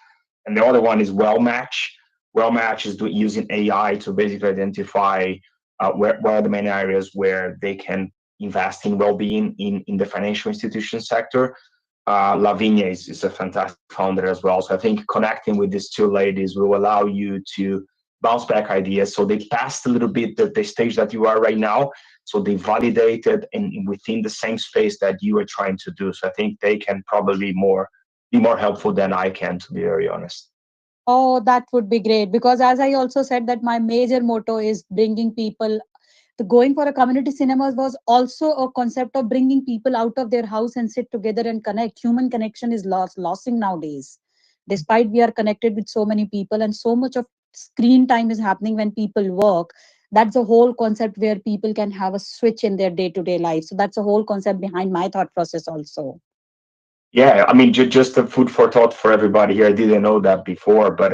And the other one is WellMatch. WellMatch is using AI to basically identify where are the main areas where they can invest in well-being in the financial institution sector. Lavinia is a fantastic founder as well. So I think connecting with these two ladies will allow you to bounce back ideas. So they passed a little bit the stage that you are right now. So they validated and within the same space that you are trying to do. So I think they can probably be more helpful than I can, to be very honest. Oh, that would be great, because as I also said that my major motto is bringing people. The going for a community cinemas was also a concept of bringing people out of their house and sit together and connect. Human connection is losing nowadays. Despite we are connected with so many people and so much of screen time is happening when people work. That's the whole concept where people can have a switch in their day-to-day life. So that's the whole concept behind my thought process also. Yeah, I mean, just a food for thought for everybody here. I didn't know that before, but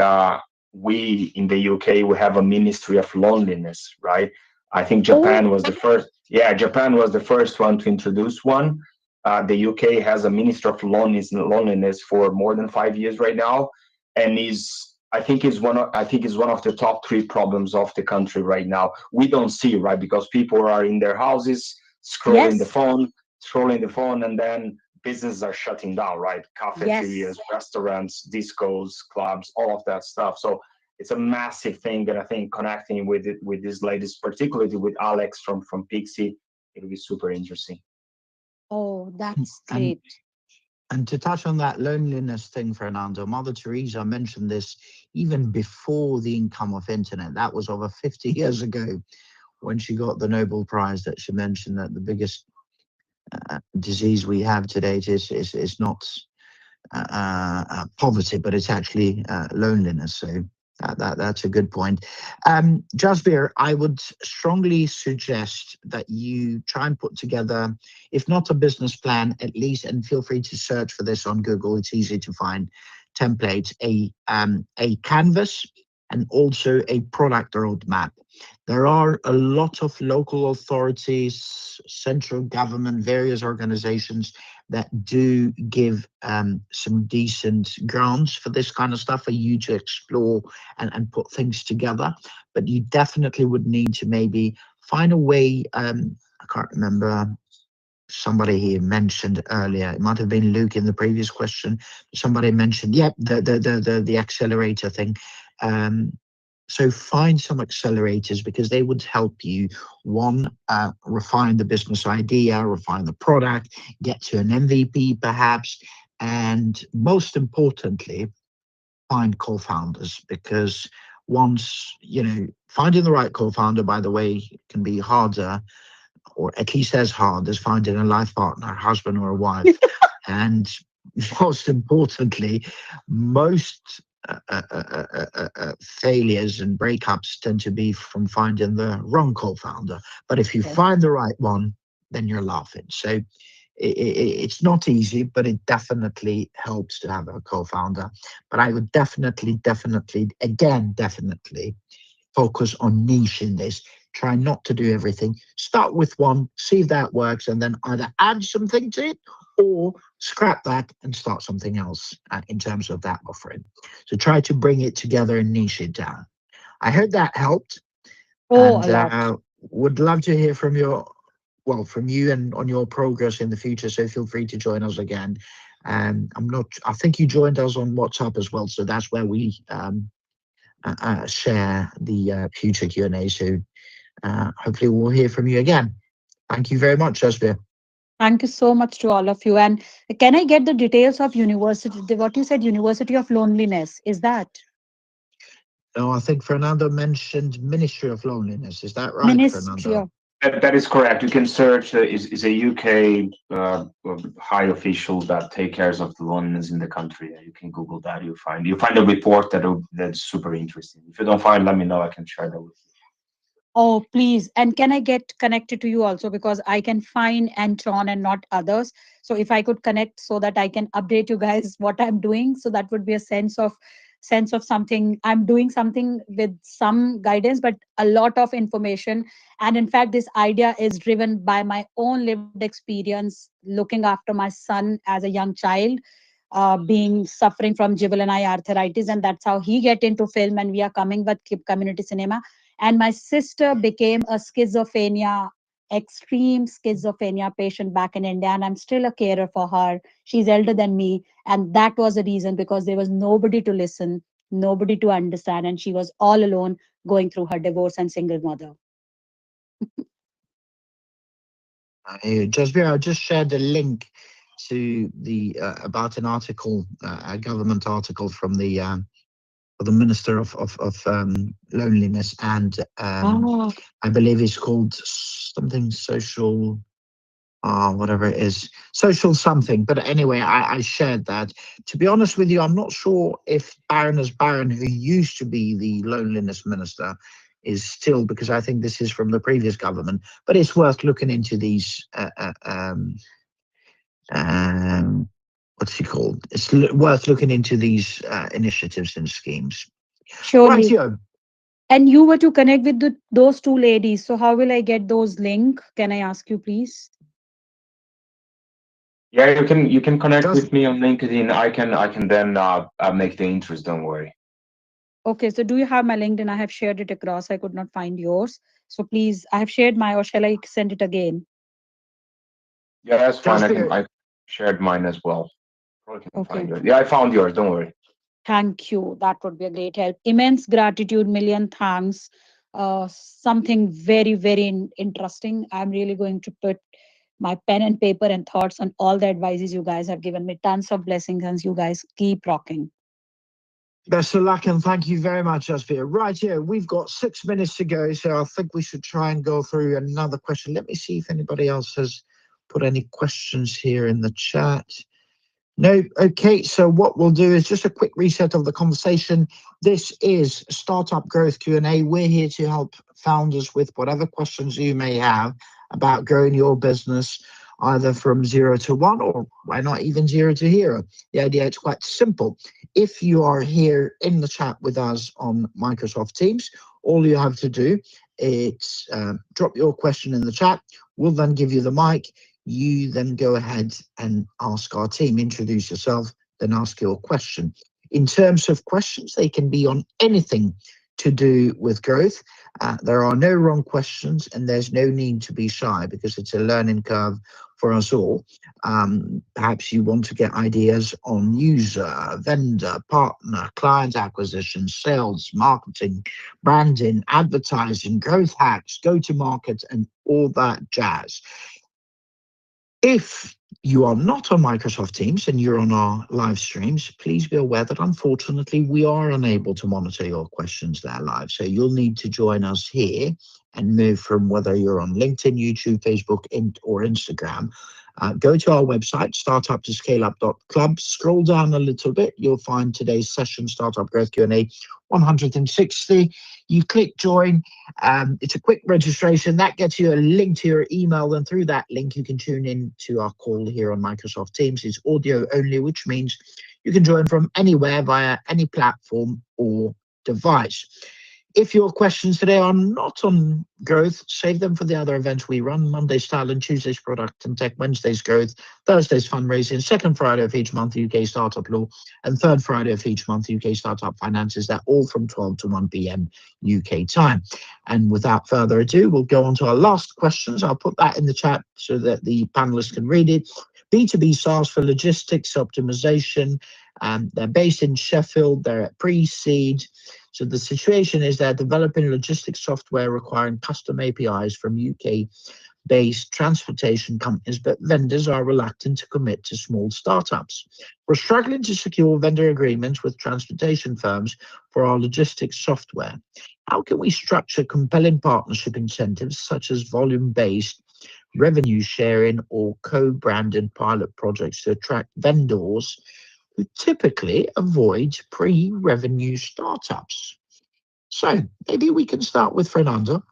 we in the UK, we have a ministry of loneliness, right? I think Oh, Japan was the first. Yeah, Japan was the first one to introduce one. The UK has a ministry of loneliness for more than 5 years right now, and I think is one of the top three problems of the country right now. We don't see, right, because people are in their houses yes, scrolling the phone, and then businesses are shutting down, right? yes. Cafeterias, restaurants, discos, clubs, all of that stuff. So it's a massive thing, and I think connecting with it with these ladies, particularly with Alex from Pixie, it'll be super interesting. Oh, that's And great. and to touch on that loneliness thing, Fernando, Mother Teresa mentioned this even before the income of internet. That was over 50 years ago when she got the Nobel Prize. That she mentioned that the biggest disease we have today is not poverty, but it's actually loneliness. So that's a good point. Jasbir, I would strongly suggest that you try and put together, if not a business plan, at least, and feel free to search for this on Google. It's easy to find templates, a canvas and also a product roadmap. There are a lot of local authorities, central government, various organizations that do give some decent grants for this kind of stuff for you to explore and put things together. But you definitely would need to maybe find a way. I can't remember. Somebody here mentioned earlier, it might have been Luke in the previous question. Somebody mentioned, yep, the accelerator thing. So find some accelerators because they would help you, one, refine the business idea, refine the product, get to an MVP perhaps, and most importantly, find co-founders, because once, finding the right co-founder, by the way, can be harder, or at least as hard as finding a life partner, a husband or a wife. And most importantly, most failures and breakups tend to be from finding the wrong co-founder. But if you Yes. find the right one, then you're laughing. So it's not easy, but it definitely helps to have a co-founder. But I would definitely focus on niche in this. Try not to do everything. Start with one, see if that works, and then either add something to it or scrap that and start something else in terms of that offering. So try to bring it together and niche it down. I hope that helped, Oh, and a lot. would love to hear from from you and on your progress in the future. So feel free to join us again. I think you joined us on WhatsApp as well, so that's where we share the future Q&A. So hopefully we'll hear from you again. Thank you very much, Jasbir. Thank you so much to all of you. And can I get the details of university? What you said, University of Loneliness, is that No, I think Fernando mentioned Ministry of Loneliness. Is that right, Ministry Fernando? of? That is correct. You can search is a UK high official that take cares of the loneliness in the country. You can Google that. You find a report that's super interesting. If you don't find, let me know. I can share that with you. Oh, please. And can I get connected to you also? Because I can find Anton and not others. So if I could connect so that I can update you guys what I'm doing. So that would be a sense of something. I'm doing something with some guidance, but a lot of information. And in fact, this idea is driven by my own lived experience looking after my son as a young child. Being suffering from juvenile arthritis, and that's how he get into film. And we are coming with community cinema, and my sister became a extreme schizophrenia patient back in India, and I'm still a carer for her. She's elder than me, and that was the reason, because there was nobody to listen, nobody to understand, and she was all alone going through her divorce and single mother. I just shared a link to the about an article, a government article from the Minister of Loneliness, and Oh, I believe it's called something social, whatever it is, social something. But anyway, I shared that. To be honest with you, I'm not sure if Baroness Baron, who used to be the loneliness minister, is still, because I think this is from the previous government. But it's worth looking into these. What's he called? It's worth looking into these initiatives and schemes. Right, surely. Yo. And you were to connect with those two ladies. So how will I get those link? Can I ask you, please? Yeah, you can connect Just with me on LinkedIn. I can then make the interest. Don't worry. Okay, so do you have my LinkedIn? I have shared it across. I could not find yours. So please, I have shared my, or shall I send it again? Yeah, that's fine. just be I shared mine as well. Probably can find Okay. yours. Yeah, I found yours. Don't worry. Thank you. That would be a great help. Immense gratitude, million thanks. Something very, very interesting. I'm really going to put my pen and paper and thoughts on all the advices you guys have given me. Tons of blessings, and you guys keep rocking. best of luck, and thank you very much, Jasvir. Right, here we've got 6 minutes to go, so I think we should try and go through another question. Let me see if anybody else has put any questions here in the chat. No. Okay, so what we'll do is just a quick reset of the conversation. This is Startup Growth Q&A. We're here to help founders with whatever questions you may have about growing your business, either from 0 to 1, or why not even 0 to hero. The idea is quite simple. If you are here in the chat with us on Microsoft Teams, all you have to do is drop your question in the chat. We'll then give you the mic. You then go ahead and ask our team, introduce yourself, then ask your question. In terms of questions, they can be on anything to do with growth. There are no wrong questions, and there's no need to be shy, because it's a learning curve for us all. Perhaps you want to get ideas on user, vendor, partner, client acquisition, sales, marketing, branding, advertising, growth hacks, go-to-market, and all that jazz. If you are not on Microsoft Teams and you're on our live streams, please be aware that unfortunately we are unable to monitor your questions there live. So you'll need to join us here and move from whether you're on LinkedIn, YouTube, Facebook, or Instagram. Go to our website, startuptoscaleup.club. Scroll down a little bit. You'll find today's session, Startup Growth Q&A 160. You click join. It's a quick registration. That gets you a link to your email. Then through that link, you can tune in to our call here on Microsoft Teams. It's audio only, which means you can join from anywhere via any platform or device. If your questions today are not on growth, save them for the other events we run: Monday Style and Tuesday's Product and Tech, Wednesday's Growth, Thursday's Fundraising, second Friday of each month, UK Startup Law, and third Friday of each month, UK Startup Finances. They're all from 12 to 1 p.m. UK time. And without further ado, we'll go on to our last questions. I'll put that in the chat so that the panelists can read it. B2B SaaS for logistics optimization. They're based in Sheffield. They're at pre-seed. So the situation is they're developing logistics software requiring custom APIs from UK volume-based transportation companies, but vendors are reluctant to commit to small startups. We're struggling to secure vendor agreements with transportation firms for our logistics software. How can we structure compelling partnership incentives such as volume-based revenue sharing or co-branded pilot projects to attract vendors who typically avoid pre-revenue startups? So maybe we can start with Fernando.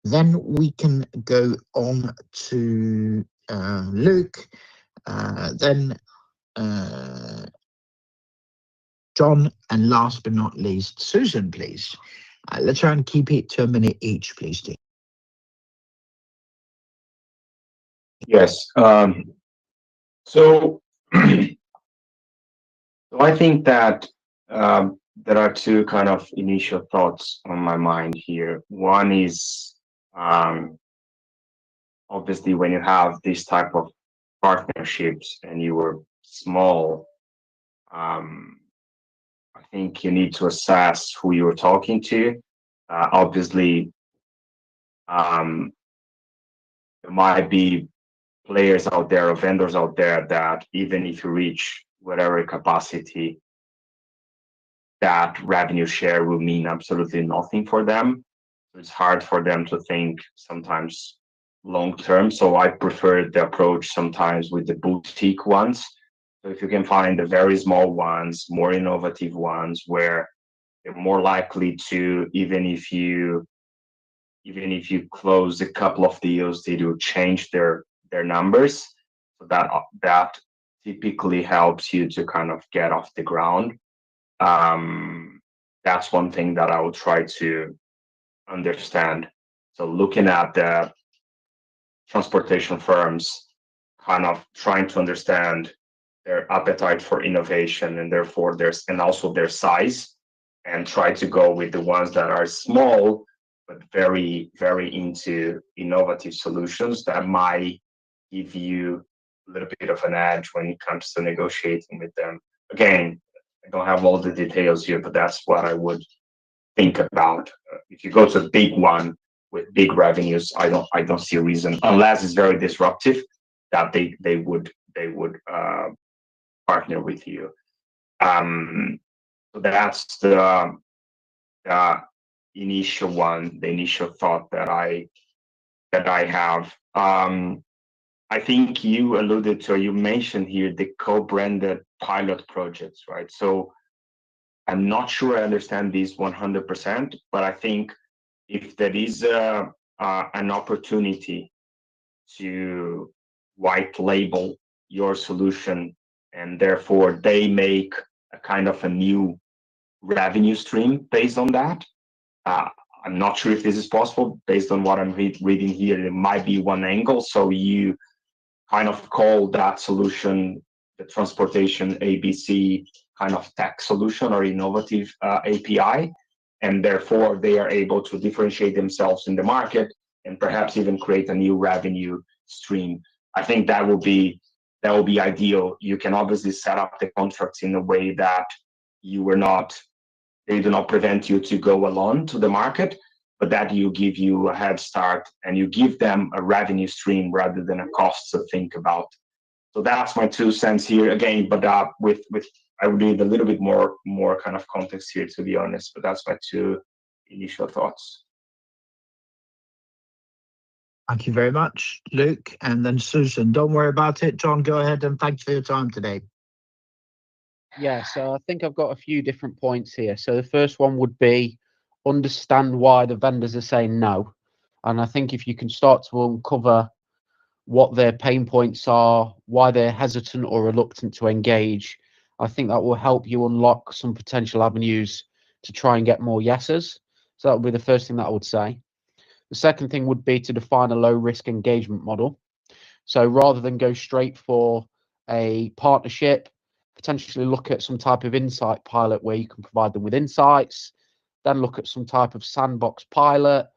Then we can go on to Luke, then John, and last but not least, Susan, please. Let's try and keep it to a minute each, please, Steve. Yes. So I think that there are two kind of initial thoughts on my mind here. One is obviously when you have this type of partnerships and you were small, I think you need to assess who you're talking to. Obviously, there might be players out there or vendors out there that even if you reach whatever capacity, that revenue share will mean absolutely nothing for them. It's hard for them to think sometimes long term. So I prefer the approach sometimes with the boutique ones. So if you can find the very small ones, more innovative ones, where they're more likely to, even if you close a couple of deals, they do change their numbers. So that typically helps you to kind of get off the ground. That's one thing that I would try to understand. So looking at the transportation firms, kind of trying to understand their appetite for innovation and therefore also their size, and try to go with the ones that are small but very, very into innovative solutions that might give you a little bit of an edge when it comes to negotiating with them. Again, I don't have all the details here, but that's what I would think about. If you go to a big one with big revenues, I don't see a reason, unless it's very disruptive, that they would partner with you. So that's the initial one, the initial thought that I have. I think you alluded to, you mentioned here the co-branded pilot projects, right? So I'm not sure I understand these 100%, but I think if there is an opportunity to white label your solution and therefore they make a kind of a new revenue stream based on that, I'm not sure if this is possible. Based on what I'm reading here, it might be one angle. So you kind of call that solution the transportation ABC kind of tech solution or innovative API, and therefore they are able to differentiate themselves in the market and perhaps even create a new revenue stream. I think that will be ideal. You can obviously set up the contracts in a way that they do not prevent you to go alone to the market, but that you give you a head start and you give them a revenue stream rather than a cost to think about. So that's my 2 cents here again, but with I would need a little bit more kind of context here, to be honest, but that's my 2 initial thoughts. Thank you very much, Luke. And then Susan, don't worry about it. John, go ahead, and thanks for your time today. Yeah, so I think I've got a few different points here. So the first one would be understand why the vendors are saying no. And I think if you can start to uncover what their pain points are, why they're hesitant or reluctant to engage, I think that will help you unlock some potential avenues to try and get more yeses. So that would be the first thing that I would say. The second thing would be to define a low risk engagement model. So rather than go straight for a partnership, potentially look at some type of insight pilot where you can provide them with insights, then look at some type of sandbox pilot,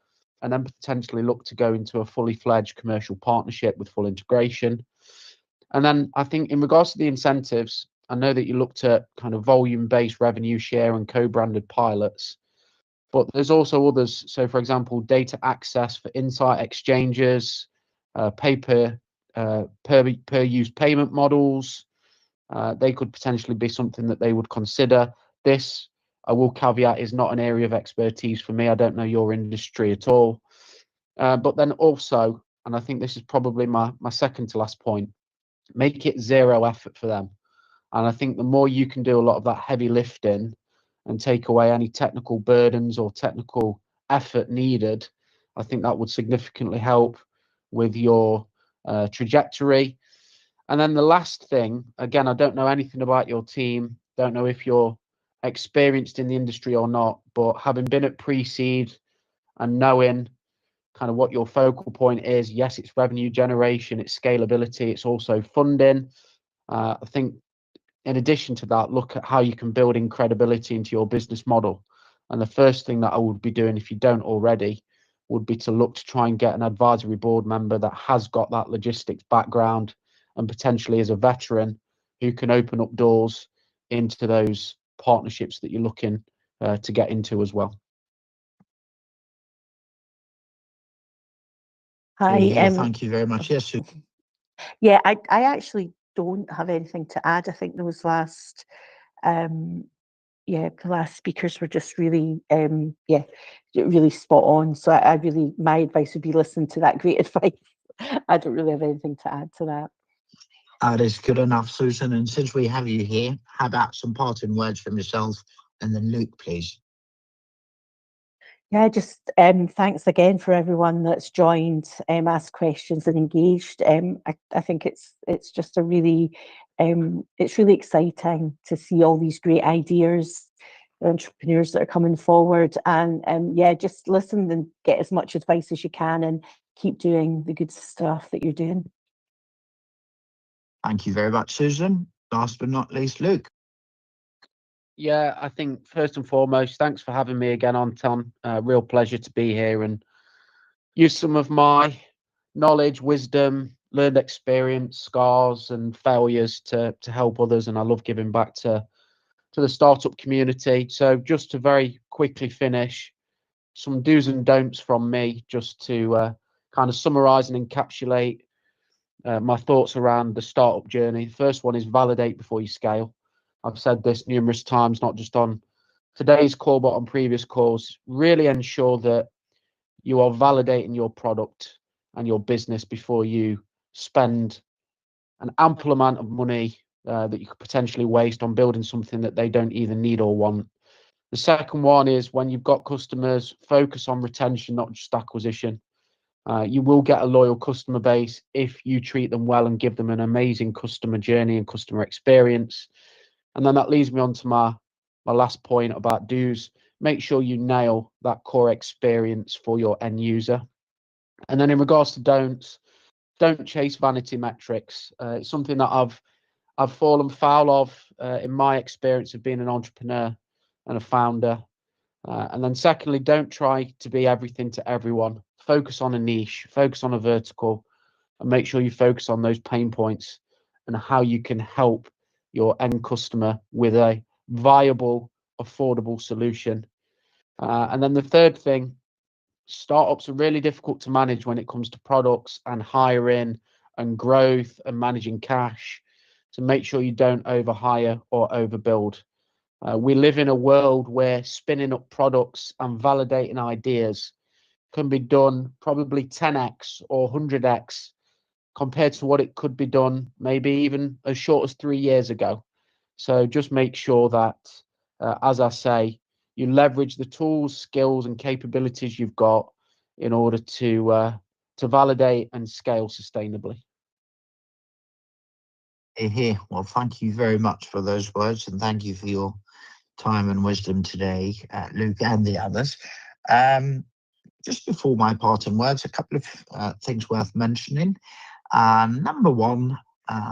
and then potentially look to go into a fully fledged commercial partnership with full integration. And then I think in regards to the incentives, I know that you looked at kind of volume-based revenue share and co-branded pilots. But there's also others. So, for example, data access for insight exchanges, per use payment models. They could potentially be something that they would consider. This, I will caveat, is not an area of expertise for me. I don't know your industry at all. But then also, and I think this is probably my second to last point, make it zero effort for them. And I think the more you can do a lot of that heavy lifting and take away any technical burdens or technical effort needed, I think that would significantly help with your trajectory. And then the last thing, again, I don't know anything about your team, don't know if you're experienced in the industry or not, but having been at pre-seed and knowing kind of what your focal point is, yes, it's revenue generation, it's scalability, it's also funding. I think in addition to that, look at how you can build in credibility into your business model. And the first thing that I would be doing, if you don't already, would be to look to try and get an advisory board member that has got that logistics background and potentially is a veteran who can open up doors into those partnerships that you're looking to get into as well. Hi, thank you very much. Yes, yeah, I actually don't have anything to add. I think those last the last speakers were just really really spot on. So I really, my advice would be listen to that great advice. I don't really have anything to add to that. That is good enough, Susan. And since we have you here, how about some parting words from yourself and then Luke, please? Yeah, just thanks again for everyone that's joined, asked questions and engaged. I think it's just a really it's really exciting to see all these great ideas, entrepreneurs that are coming forward, and yeah, just listen and get as much advice as you can and keep doing the good stuff that you're doing. Thank you very much, Susan. Last but not least, Luke. Yeah, I think first and foremost, thanks for having me again on, Tom. Real pleasure to be here and use some of my knowledge, wisdom, learned experience, scars and failures to help others. And I love giving back to the startup community. So just to very quickly finish, some do's and don'ts from me, just to kind of summarize and encapsulate my thoughts around the startup journey. The first one is validate before you scale. I've said this numerous times, not just on today's call, but on previous calls. Really ensure that you are validating your product and your business before you spend an ample amount of money that you could potentially waste on building something that they don't either need or want. The second one is when you've got customers, focus on retention, not just acquisition. You will get a loyal customer base if you treat them well and give them an amazing customer journey and customer experience. And then that leads me on to my last point about do's. Make sure you nail that core experience for your end user. And then in regards to don'ts, don't chase vanity metrics. It's something that I've fallen foul of in my experience of being an entrepreneur and a founder. And then secondly, don't try to be everything to everyone. Focus on a niche, focus on a vertical, and make sure you focus on those pain points and how you can help your end customer with a viable, affordable solution. And then the third thing, startups are really difficult to manage when it comes to products and hiring and growth and managing cash. So make sure you don't overhire or overbuild. We live in a world where spinning up products and validating ideas can be done probably 10x or 100x compared to what it could be done maybe even as short as 3 years ago. So just make sure that, as I say, you leverage the tools, skills, and capabilities you've got in order to validate and scale sustainably. Here, well, thank you very much for those words, and thank you for your time and wisdom today, Luke and the others. Just before my parting words, a couple of things worth mentioning. Number one,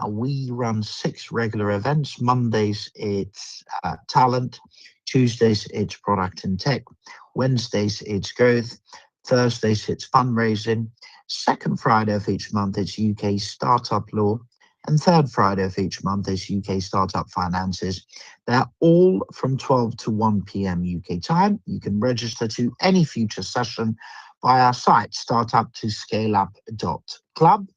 we run 6 regular events. Mondays, it's talent. Tuesdays, it's product and tech. Wednesdays, it's growth. Thursdays, it's fundraising. Second Friday of each month, it's UK startup law. and third Friday of each month is UK Startup Finances. They're all from 12 to 1 p.m. UK time. You can register to any future session via our site, startuptoscaleup.club.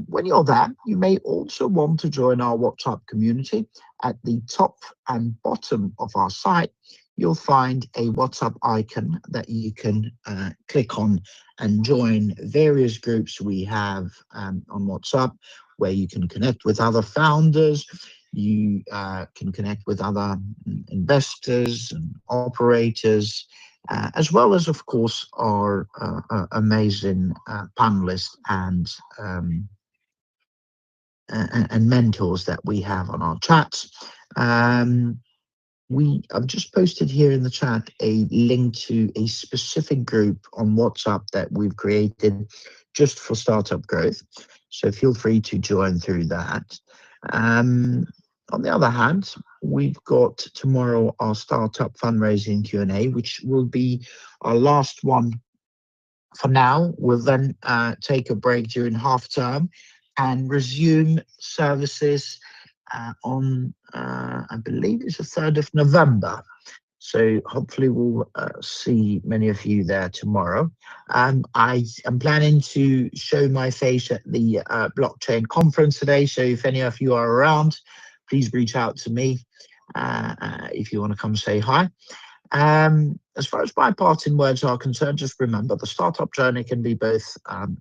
When you're there, you may also want to join our WhatsApp community. At the top and bottom of our site, you'll find a WhatsApp icon that you can click on and join various groups we have on WhatsApp, where you can connect with other founders, you can connect with other investors and operators, as well as, of course, our amazing panelists and mentors that we have on our chats. I've just posted here in the chat a link to a specific group on WhatsApp that we've created just for startup growth. So feel free to join through that. On the other hand, we've got tomorrow our startup fundraising Q&A, which will be our last one for now. We'll then take a break during half term and resume services on, I believe it's the 3rd of November. So hopefully we'll see many of you there tomorrow. I am planning to show my face at the blockchain conference today. So if any of you are around, please reach out to me if you want to come say hi. As far as my parting words are concerned, just remember the startup journey can be both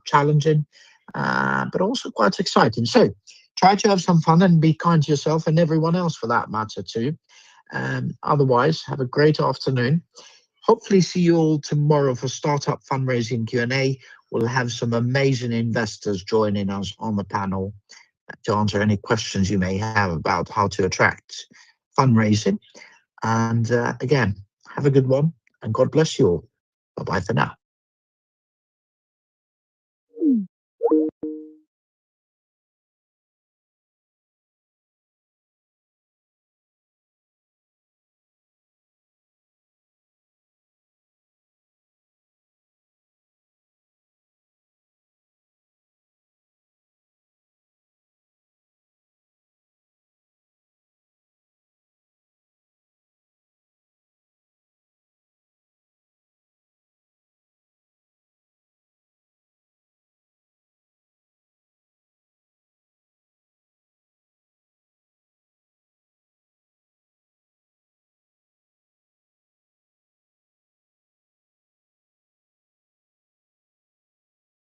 challenging, but also quite exciting. So try to have some fun and be kind to yourself and everyone else for that matter too. Otherwise, have a great afternoon. Hopefully see you all tomorrow for Startup Fundraising Q&A. We'll have some amazing investors joining us on the panel to answer any questions you may have about how to attract fundraising. And again, have a good one and God bless you all. Bye-bye for now.